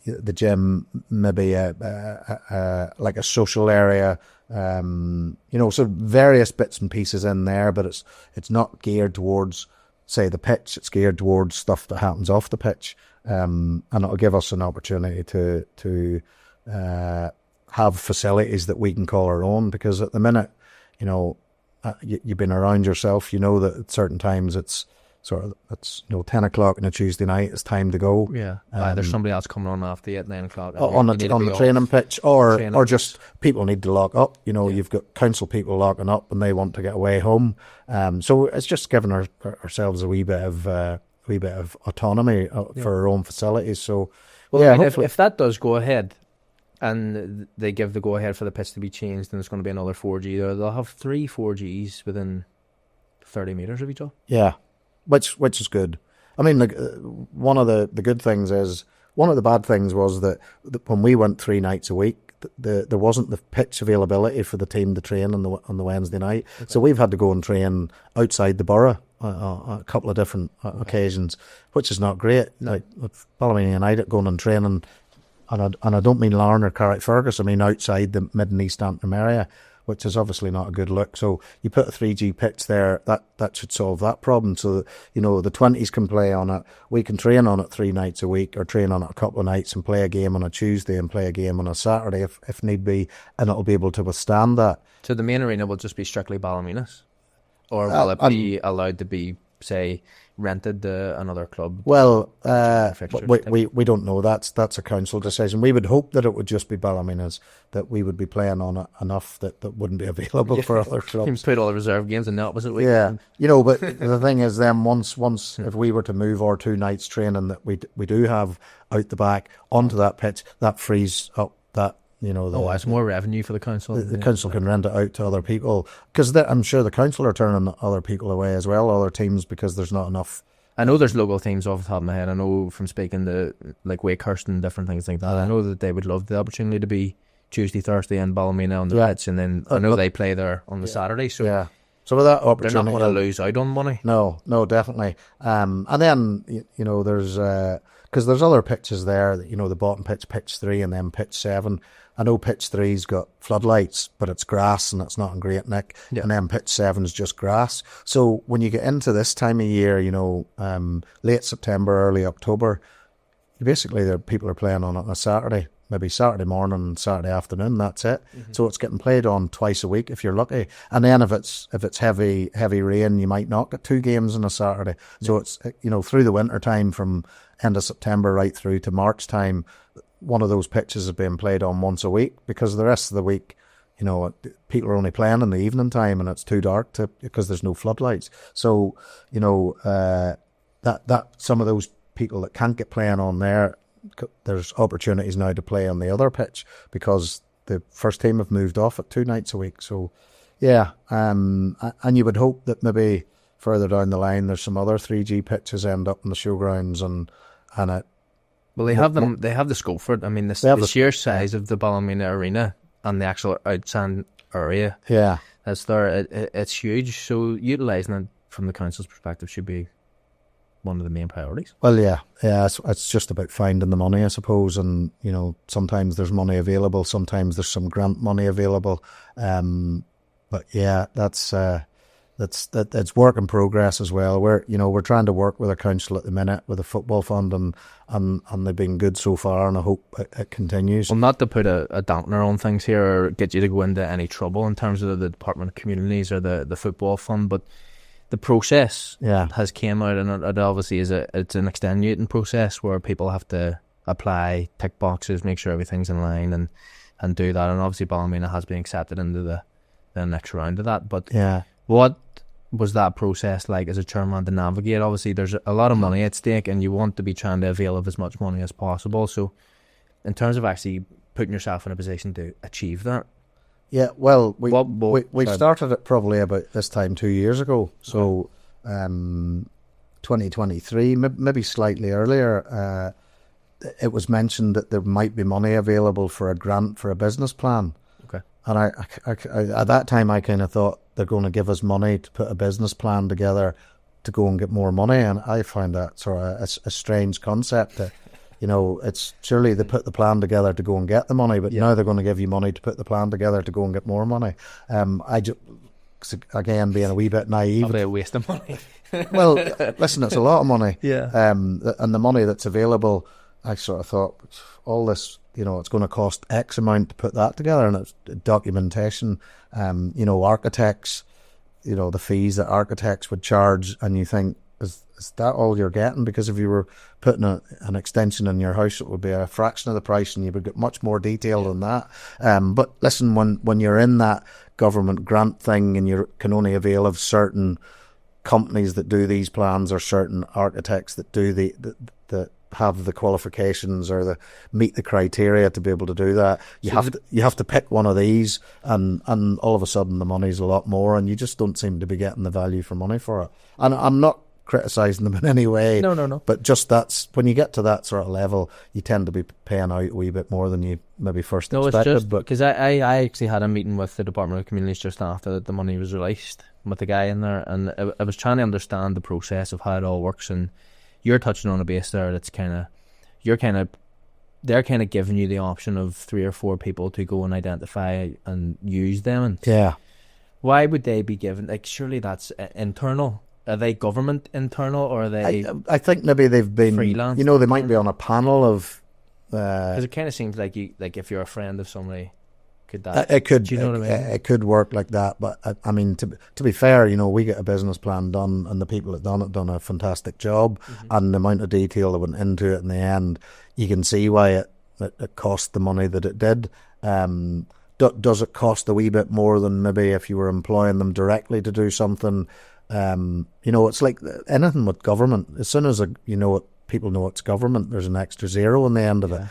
The gym, maybe like a social area, so various bits and pieces in there, but it's not geared towards, say, the pitch. It's geared towards stuff that happens off the pitch, and it'll give us an opportunity to have facilities that we can call our own, because at the minute, you've been around yourself, that at certain times it's 10 o'clock on a Tuesday night, it's time to go. Yeah. There's somebody else coming on after you at 9 o'clock. On the training pitch, or just people need to lock up. You've got council people locking up and they want to get away home. So it's just giving ourselves a wee bit of autonomy for our own facilities. So, if that does go ahead, and they give the go ahead for the pitch to be changed, then it's going to be another 4G there. They'll have 3 4Gs within 30 metres of each other. Yeah. Which is good. I mean, one of the good things is, one of the bad things was that when we went 3 nights a week, there wasn't the pitch availability for the team to train on the Wednesday night. Okay. So we've had to go and train outside the borough a couple of different occasions, which is not great. No. Like Ballymena United going and training, and I don't mean Larne or Carrickfergus, I mean outside the Mid and East Antrim area, which is obviously not a good look. So you put a 3G pitch there, that should solve that problem. So, the 20s can play on it. We can train on it 3 nights a week, or train on it a couple of nights and play a game on a Tuesday and play a game on a Saturday if need be, and it'll be able to withstand that. So the main arena will just be strictly Ballymena's? Or will it be allowed to be, say, rented to another club? Well, Fixtures, we don't know. That's a council decision. We would hope that it would just be Ballymena's, that we would be playing on it enough that wouldn't be available for other You clubs. put all the reserve games in the opposite week. Yeah, but the thing is, then once if we were to move our 2 nights training that we do have out the back onto that pitch, that frees up that. It's more revenue for the council. The council can rent it out to other people, because I'm sure the council are turning other people away as well, other teams, because there's not enough. I know there's local teams off the top of my head. I know from speaking to like Wakehurst and different things like that. I know that they would love the opportunity to be Tuesday, Thursday in Ballymena on the pitch, and then I know they play there on the Saturday. So so with that they're opportunity, not going to lose out on money. No, definitely. And then there's because there's other pitches there. The bottom pitch, pitch 3, and then pitch 7. I know pitch 3's got floodlights, but it's grass and it's not in great nick. Yeah. And then pitch 7's just grass. So when you get into this time of year, late September, early October, basically people are playing on it on a Saturday, maybe Saturday morning, Saturday afternoon. That's it. Mm-hmm. So it's getting played on twice a week if you're lucky. And then if it's heavy rain, you might not get 2 games on a Saturday. Yeah. So it's through the winter time, from end of September right through to March time, one of those pitches is being played on once a week, because the rest of the week, people are only playing in the evening time and it's too dark because there's no floodlights. So, that some of those people that can't get playing on there's opportunities now to play on the other pitch, because the first team have moved off at 2 nights a week. So, yeah, and you would hope that maybe further down the line there's some other 3G pitches end up in the Showgrounds and it. Well, they have them. They have the scope for it. I mean, the sheer size of the Ballymena Arena and the actual outside area. Yeah, that's there. It's huge. So utilising it from the council's perspective should be one of the main priorities. Well, yeah. It's just about finding the money, I suppose. And sometimes there's money available. Sometimes there's some grant money available. But yeah, that's work in progress as well. We're trying to work with a council at the minute with a football fund, and they've been good so far, and I hope it continues. Well, not to put a dampener on things here or get you to go into any trouble in terms of the Department of Communities or the football fund, but the process has came out, and it obviously it's an extenuating process where people have to apply, tick boxes, make sure everything's in line, and do that. And obviously Ballymena has been accepted into the next round of that. But what was that process like as a chairman to navigate? Obviously there's a lot of money at stake, and you want to be trying to avail of as much money as possible. So in terms of actually putting yourself in a position to achieve that. Yeah, well, we started it probably about this time 2 years ago. So 2023, maybe slightly earlier, it was mentioned that there might be money available for a grant for a business plan. Okay. And I at that time, I kind of thought they're going to give us money to put a business plan together to go and get more money. And I find that sort of a strange concept that, it's surely they put the plan together to go and get the money, but now they're going to give you money to put the plan together to go and get more money. I just, again, being a wee bit naive. Probably a waste of money. Well, listen, it's a lot of money. Yeah. And the money that's available, I sort of thought, all this, it's going to cost X amount to put that together, and it's documentation, architects, the fees that architects would charge, and you think, is that all you're getting? Because if you were putting an extension in your house, it would be a fraction of the price, and you would get much more detail than that. But listen, when you're in that government grant thing, and you can only avail of certain companies that do these plans, or certain architects that do that have the qualifications or meet the criteria to be able to do that, you have to pick one of these, and all of a sudden the money's a lot more, and you just don't seem to be getting the value for money for it. And I'm not criticising them in any way. No. But just that's when you get to that sort of level, you tend to be paying out a wee bit more than you maybe first expected. It's just because I actually had a meeting with the Department of Communities just after the money was released with the guy in there, and I was trying to understand the process of how it all works. And you're touching on a base there that's they're kind of giving you the option of 3 or 4 people to go and identify and use them. And yeah, why would they be given? Like, surely that's internal. Are they government internal, or are they? I think maybe they've been freelance. They might be on a panel of. Because it kind of seems like if you're a friend of somebody, could that? It could. Do you know what I mean? It could work like that, but I mean, to be fair, we get a business plan done, and the people that done a fantastic job, and the amount of detail that went into it in the end, you can see why it cost the money that it did. Does it cost a wee bit more than maybe if you were employing them directly to do something? It's like anything with government. As soon as people know it's government, there's an extra zero on the end of it.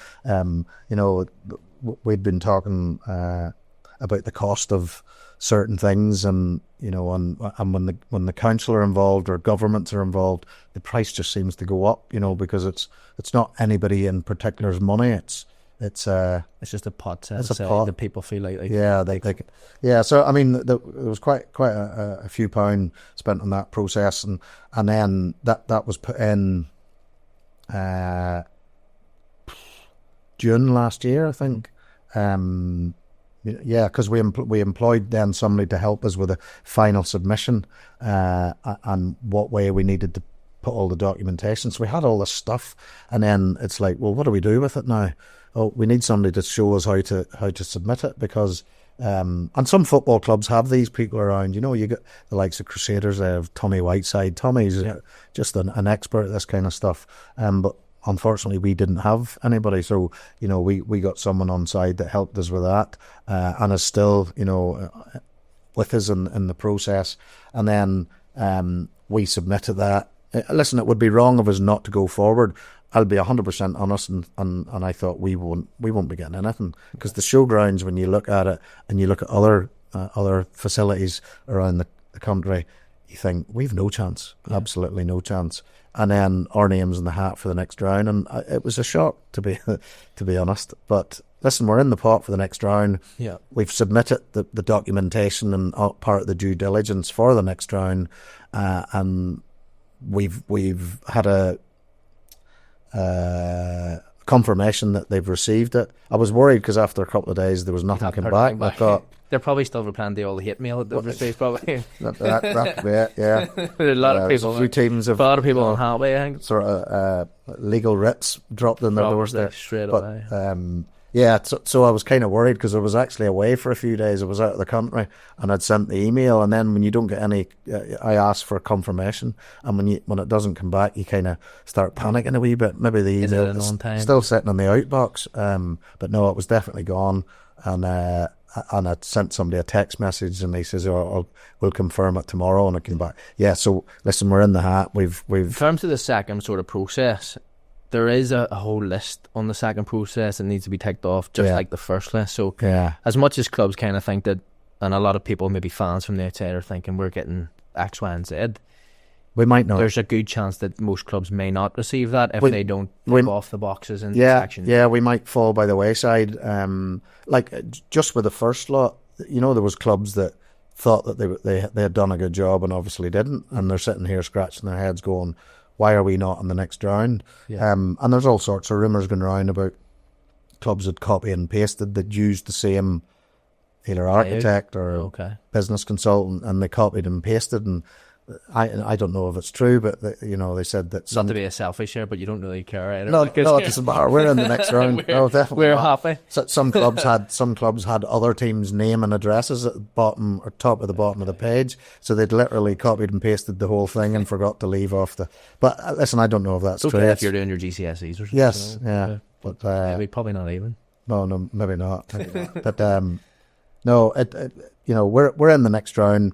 We'd been talking about the cost of certain things, and and when the council are involved or governments are involved, the price just seems to go up. Because it's not anybody in particular's money. It's just a pot. It's a pot that people feel like yeah. So I mean, there was quite a few pound spent on that process, and then that was put in June last year, I think. Because we employed then somebody to help us with a final submission and what way we needed to put all the documentation. So we had all this stuff, and then it's like, well, what do we do with it now? Oh, we need somebody to show us how to submit it, because and some football clubs have these people around. You get the likes of Crusaders. They have Tommy Whiteside. Tommy's just an expert at this kind of stuff. But unfortunately, we didn't have anybody. So we got someone on side that helped us with that, and is still with us in the process. And then we submitted that. Listen, it would be wrong of us not to go forward. I'll be 100% honest, and I thought we won't be getting anything, because the Showgrounds, when you look at it and you look at other facilities around the country, you think we've no chance, absolutely no chance. And then our name's in the hat for the next round, and it was a shock to be honest. But listen, we're in the pot for the next round. Yeah, we've submitted the documentation and part of the due diligence for the next round, and we've had a confirmation that they've received it. I was worried because after a couple of days there was nothing come back. I thought they're probably still replying to all the hate mail that they've received. Probably that yeah. There are a lot of people. A few teams have a lot of people unhappy. I think sort of legal writs dropped in their doorstep straight away. But so I was kind of worried, because I was actually away for a few days. I was out of the country, and I'd sent the email, and then when you don't get any, I asked for confirmation, and when it doesn't come back, you kind of start panicking a wee bit. Maybe the email is still sitting in the outbox, but no, it was definitely gone, and I sent somebody a text message, and he says, we'll confirm it tomorrow, and it came back. Yeah, so listen, we're in the hat. We've in terms of the second sort of process, there is a whole list on the second process that needs to be ticked off, just like the first list. So as much as clubs kind of think that, and a lot of people, maybe fans from the outside, are thinking we're getting X, Y and Z, we might not. There's a good chance that most clubs may not receive that if they don't tick off the boxes in section. Yeah, we might fall by the wayside. Like just with the first lot, there was clubs that thought that they had done a good job and obviously didn't, and they're sitting here scratching their heads going, why are we not in the next round? And there's all sorts of rumours going around about clubs that copy and pasted, that used the same either architect or business consultant, and they copied and pasted. And I don't know if it's true, but they said that not to be a selfish here, but you don't really care either. No, it doesn't matter. We're in the next round. No, definitely we're happy. So some clubs had other teams' name and addresses at the bottom or top of the bottom of the page, so they'd literally copied and pasted the whole thing and forgot to leave off the. But listen, I don't know if that's true. Okay if you're doing your GCSEs or something. Yes, but maybe probably not even. No, maybe not. But no, we're in the next round.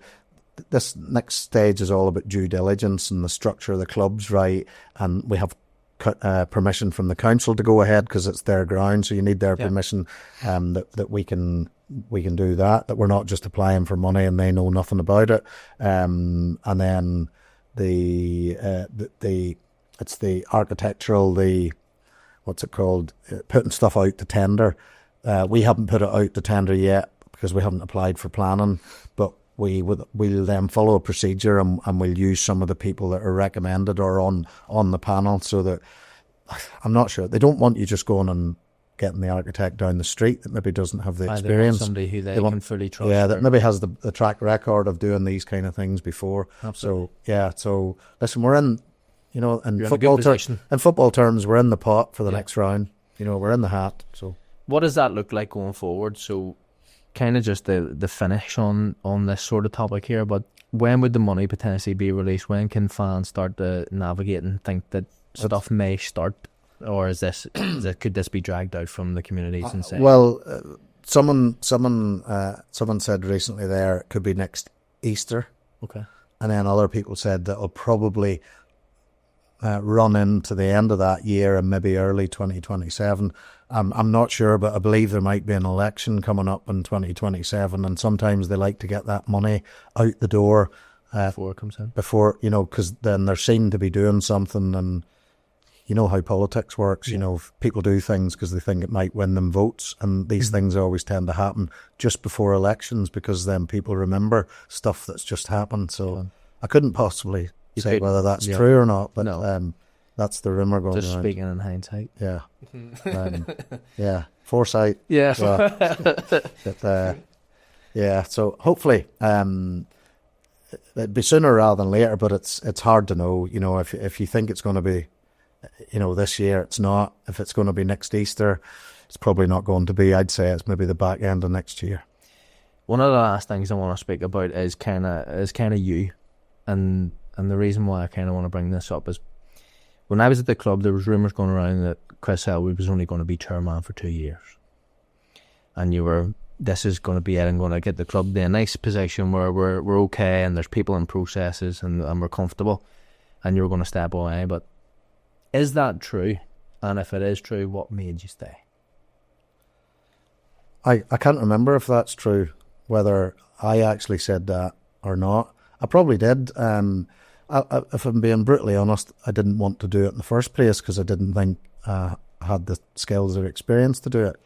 This next stage is all about due diligence and the structure of the club's right, and we have permission from the council to go ahead because it's their ground, so you need their permission that we can do that we're not just applying for money and they know nothing about it, and then it's the architectural, what's it called, putting stuff out to tender. We haven't put it out to tender yet because we haven't applied for planning, but we'll then follow a procedure, and we'll use some of the people that are recommended or on the panel, so that I'm not sure. They don't want you just going and getting the architect down the street that maybe doesn't have the experience. Somebody who they can fully trust. Yeah, that maybe has the track record of doing these kind of things before. Absolutely. So listen, we're in, in football terms, we're in the pot for the next round. We're in the hat. So what does that look like going forward? So kind of just the finish on this sort of topic here, but when would the money potentially be released? When can fans start to navigate and think that stuff may start? Or could this be dragged out from the communities and say? Someone said recently there it could be next Easter. Okay. And then other people said that it'll probably run into the end of that year and maybe early 2027. I'm not sure, but I believe there might be an election coming up in 2027, and sometimes they like to get that money out the door Before it comes in. Before, because then they're seen to be doing something, and you know how politics works. Yeah. People do things because they think it might win them votes, and these things always tend to happen just before elections because then people remember stuff that's just happened. So I couldn't possibly say whether that's true or not, but no. That's the rumour going just around. Speaking in hindsight. Yeah. Yeah. Foresight. Yeah. So hopefully it'd be sooner rather than later, but it's hard to know. If you think it's going to be, this year, it's not. If it's going to be next Easter, it's probably not going to be. I'd say it's maybe the back end of next year. One of the last things I want to speak about is kind of you, and the reason why I kind of want to bring this up is when I was at the club, there was rumours going around that Chris Selwood was only going to be chairman for 2 years, and this is going to be it. I'm going to get the club to a nice position where we're okay, and there's people and processes, and we're comfortable, and you're going to step away. But is that true? And if it is true, what made you stay? I can't remember if that's true, whether I actually said that or not. I probably did. If I'm being brutally honest, I didn't want to do it in the first place because I didn't think I had the skills or experience to do it.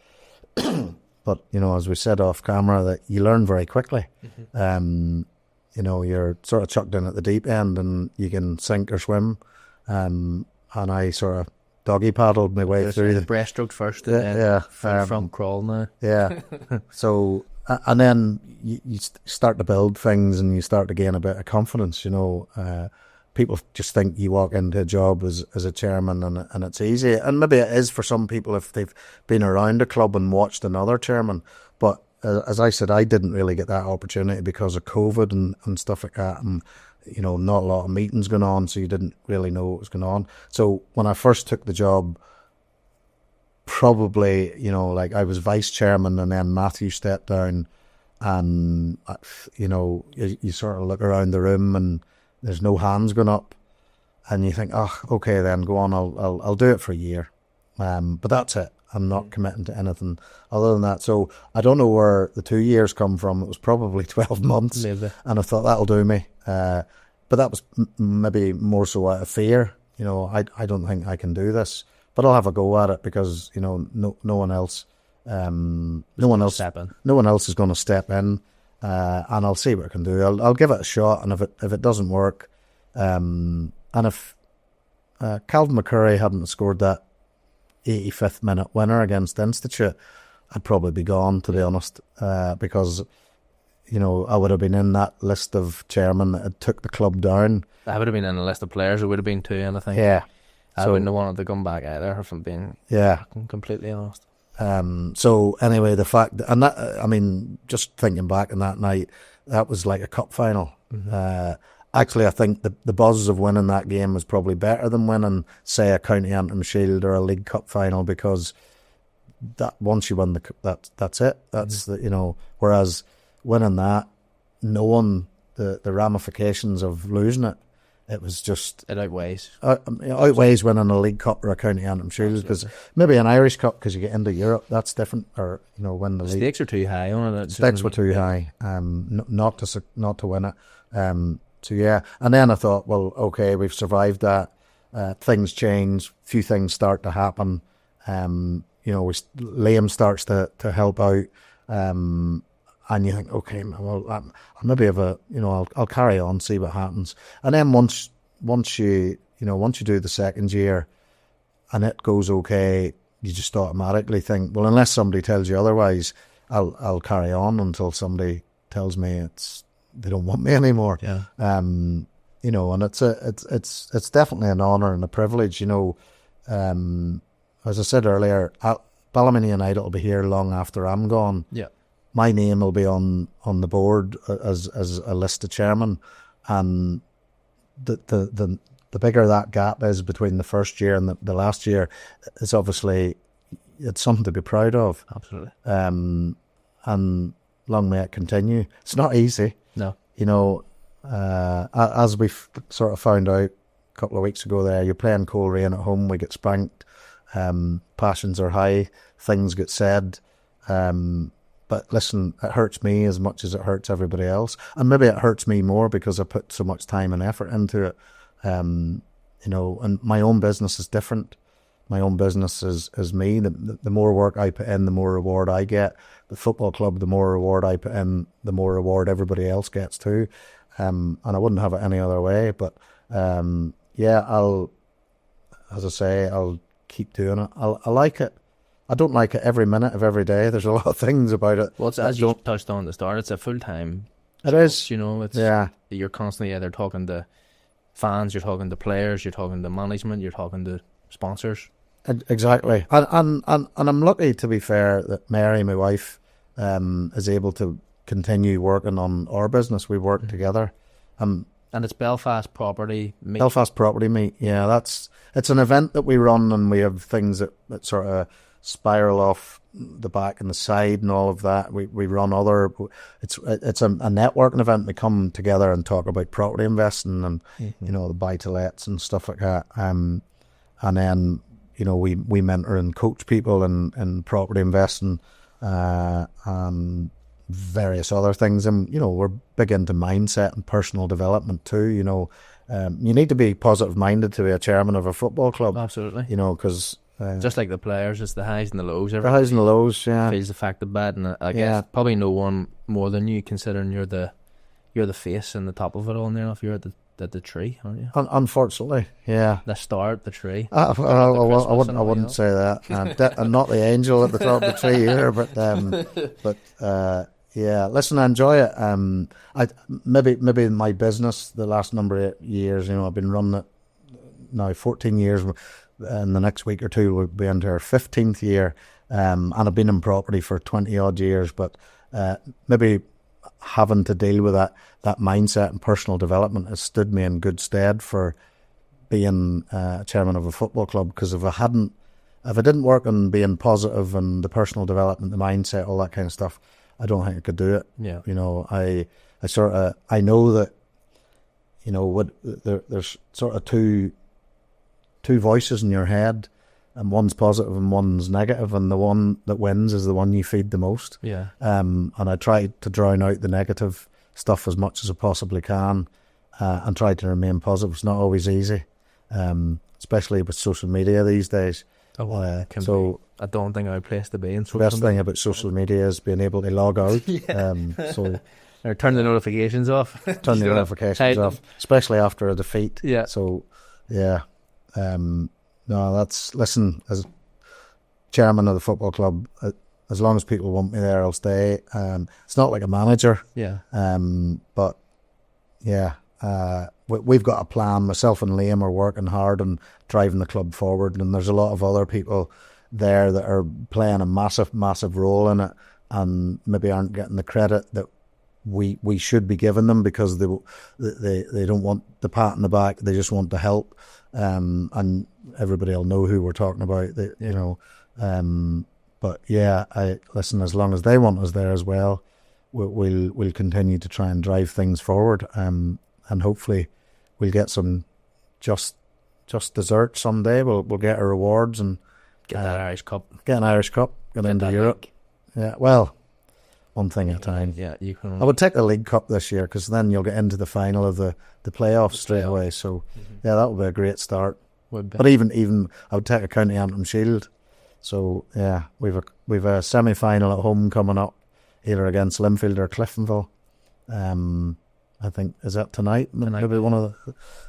But, as we said off camera, that you learn very quickly. You're sort of chucked in at the deep end and you can sink or swim. And I sort of doggy paddled my way through. The breaststroke first, front crawl now. Yeah. So, and then you start to build things and you start to gain a bit of confidence. People just think you walk into a job as a chairman and it's easy. And maybe it is for some people if they've been around a club and watched another chairman. But as I said, I didn't really get that opportunity because of COVID and stuff like that. And, not a lot of meetings going on, so you didn't really know what was going on. So when I first took the job, probably, I was vice chairman and then Matthew stepped down and, you sort of look around the room and there's no hands going up and you think, oh, okay, then go on, I'll do it for a year. But that's it. I'm not committing to anything other than that. So I don't know where the 2 years come from. It was probably 12 months. Maybe. And I thought that'll do me. But that was maybe more so out of fear. I don't think I can do this, but I'll have a go at it because, no one else is going to step in, and I'll see what I can do. I'll give it a shot. And if it doesn't work, and if Calvin McCurry hadn't scored that 85th minute winner against Institute, I'd probably be gone, to be honest, because I would have been in that list of chairmen that had took the club down. I would have been in a list of players. It would have been too, and I think I wouldn't have wanted to come back either, if I'm being completely honest. So anyway, the fact that, and that, I mean, just thinking back on that night, that was like a cup final. Actually, I think the buzz of winning that game was probably better than winning, say, a County Antrim Shield or a League Cup final, because that once you win the cup, that's it. That's whereas winning that, knowing the ramifications of losing it, it was just... It outweighs. Outweighs winning a League Cup or a County Antrim Shield, because maybe an Irish Cup, because you get into Europe, that's different, or win the league. Stakes are too high on it. Stakes were too high, not to win it. So yeah, and then I thought, well, okay, we've survived that. Things change, few things start to happen. Liam starts to help out, and you think, okay, well, I'll maybe have I'll carry on, see what happens. And then once you do the second year, and it goes okay, you just automatically think, well, unless somebody tells you otherwise, I'll carry on until somebody tells me they don't want me anymore. Yeah. And it's definitely an honour and a privilege. As I said earlier, Ballymena United will be here long after I'm gone. Yeah. my name will be on the board as a listed chairman, and the bigger that gap is between the first year and the last year, it's obviously, it's something to be proud of. Absolutely. And long may it continue. It's not easy. No. You know, as we've sort of found out a couple of weeks ago there, you're playing Coleraine at home, we get spanked, passions are high, things get said, but listen, it hurts me as much as it hurts everybody else, and maybe it hurts me more because I put so much time and effort into it. You know, and my own business is different. My own business is me. The more work I put in, the more reward I get. The football club, the more reward I put in, the more reward everybody else gets too. And I wouldn't have it any other way. But yeah, I'll keep doing it. I like it. I don't like it every minute of every day. There's a lot of things about it. Well, as you touched on at the start, it's a full-time It is. You know, it's you're constantly either talking to fans, you're talking to players, you're talking to management, you're talking to sponsors. Exactly, and I'm lucky, to be fair, that Mary, my wife, is able to continue working on our business. We work together, and it's Belfast Property Meet. Belfast Property Meet. Yeah, it's an event that we run, and we have things that sort of spiral off the back and the side and all of that. We run other. It's a networking event. We come together and talk about property investing and you know, the buy to lets and stuff like that. And then, you know, we mentor and coach people in property investing and various other things. And, you know, we're big into mindset and personal development too. You know, you need to be positive minded to be a chairman of a football club. Absolutely. You know, because just like the players, it's the highs and the lows. The highs and the lows, yeah. Feels the fact of bad, and I guess probably no one more than you, considering you're the face and the top of it all. Now, if you're at the tree, aren't you? Unfortunately, yeah. The star at the tree. I wouldn't say that. I'm not the angel at the top of the tree here, but yeah. Listen, I enjoy it. Maybe in my business, the last number of years, you know, I've been running it now 14 years. And the next week or two we'll be into our 15th year, and I've been in property for 20 odd years, but maybe having to deal with that mindset and personal development has stood me in good stead for being chairman of a football club, because if I didn't work on being positive and the personal development, the mindset, all that kind of stuff, I don't think I could do it. Yeah. You know, I know that, you know, there's sort of two voices in your head, and one's positive and one's negative, and the one that wins is the one you feed the most. Yeah. And I try to drown out the negative stuff as much as I possibly can, and try to remain positive. It's not always easy, especially with social media these days. So I don't think I'd place to be in social media. The best thing about social media is being able to log out. Or turn the notifications off. Turn the notifications off, especially after a defeat. Yeah. So, yeah. No, listen, as chairman of the football club, as long as people want me there, I'll stay. It's not like a manager. Yeah. But yeah, we've got a plan. Myself and Liam are working hard and driving the club forward, and there's a lot of other people there that are playing a massive role in it, and maybe aren't getting the credit that we should be giving them, because they don't want the pat on the back. They just want to help. And everybody will know who we're talking about. You know, but yeah, listen. As long as they want us there as well, we'll continue to try and drive things forward. And hopefully, we'll get some just dessert someday. We'll get our rewards and get that Irish Cup. Get an Irish Cup. Get into Europe. League. Yeah. Well, one thing at a time. Yeah, you can. I would take the League Cup this year, because then you'll get into the final of the playoffs straight away. So, yeah, that would be a great start. Would be. But even I would take a County Antrim Shield. So, yeah, we've a semi-final at home coming up, either against Linfield or Cliftonville. I think, is that tonight? Maybe one of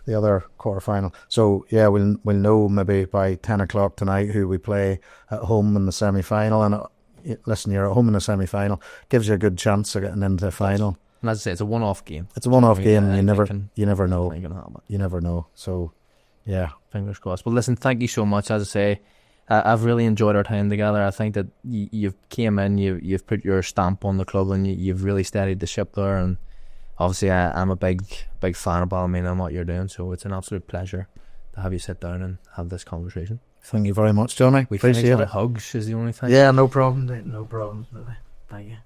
the other quarter-final. So, yeah, we'll know maybe by 10 o'clock tonight who we play at home in the semi-final. And listen, you're at home in the semi-final, gives you a good chance of getting into the final. And as I say, it's a one-off game. It's a one-off game, and you never know. You never know. So, yeah, fingers crossed. Well, listen, thank you so much. As I say, I've really enjoyed our time together. I think that you've came in, you've put your stamp on the club, and you've really steadied the ship there. And obviously, I'm a big fan of Ballymena and what you're doing. So it's an absolute pleasure to have you sit down and have this conversation. Thank you very much, Johnny. We Appreciate finished it. on hugs is the only thing. Yeah, no problem. No problem. Thank you.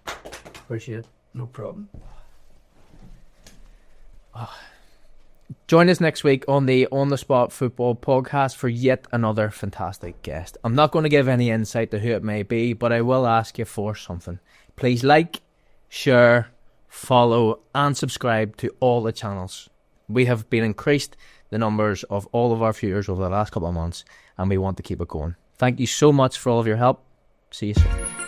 Appreciate it. No problem. Join us next week on the On the Spot Football Podcast for yet another fantastic guest. I'm not going to give any insight to who it may be, but I will ask you for something. Please like, share, follow and subscribe to all the channels. We have been increased the numbers of all of our viewers over the last couple of months, and we want to keep it going. Thank you so much for all of your help. See you soon.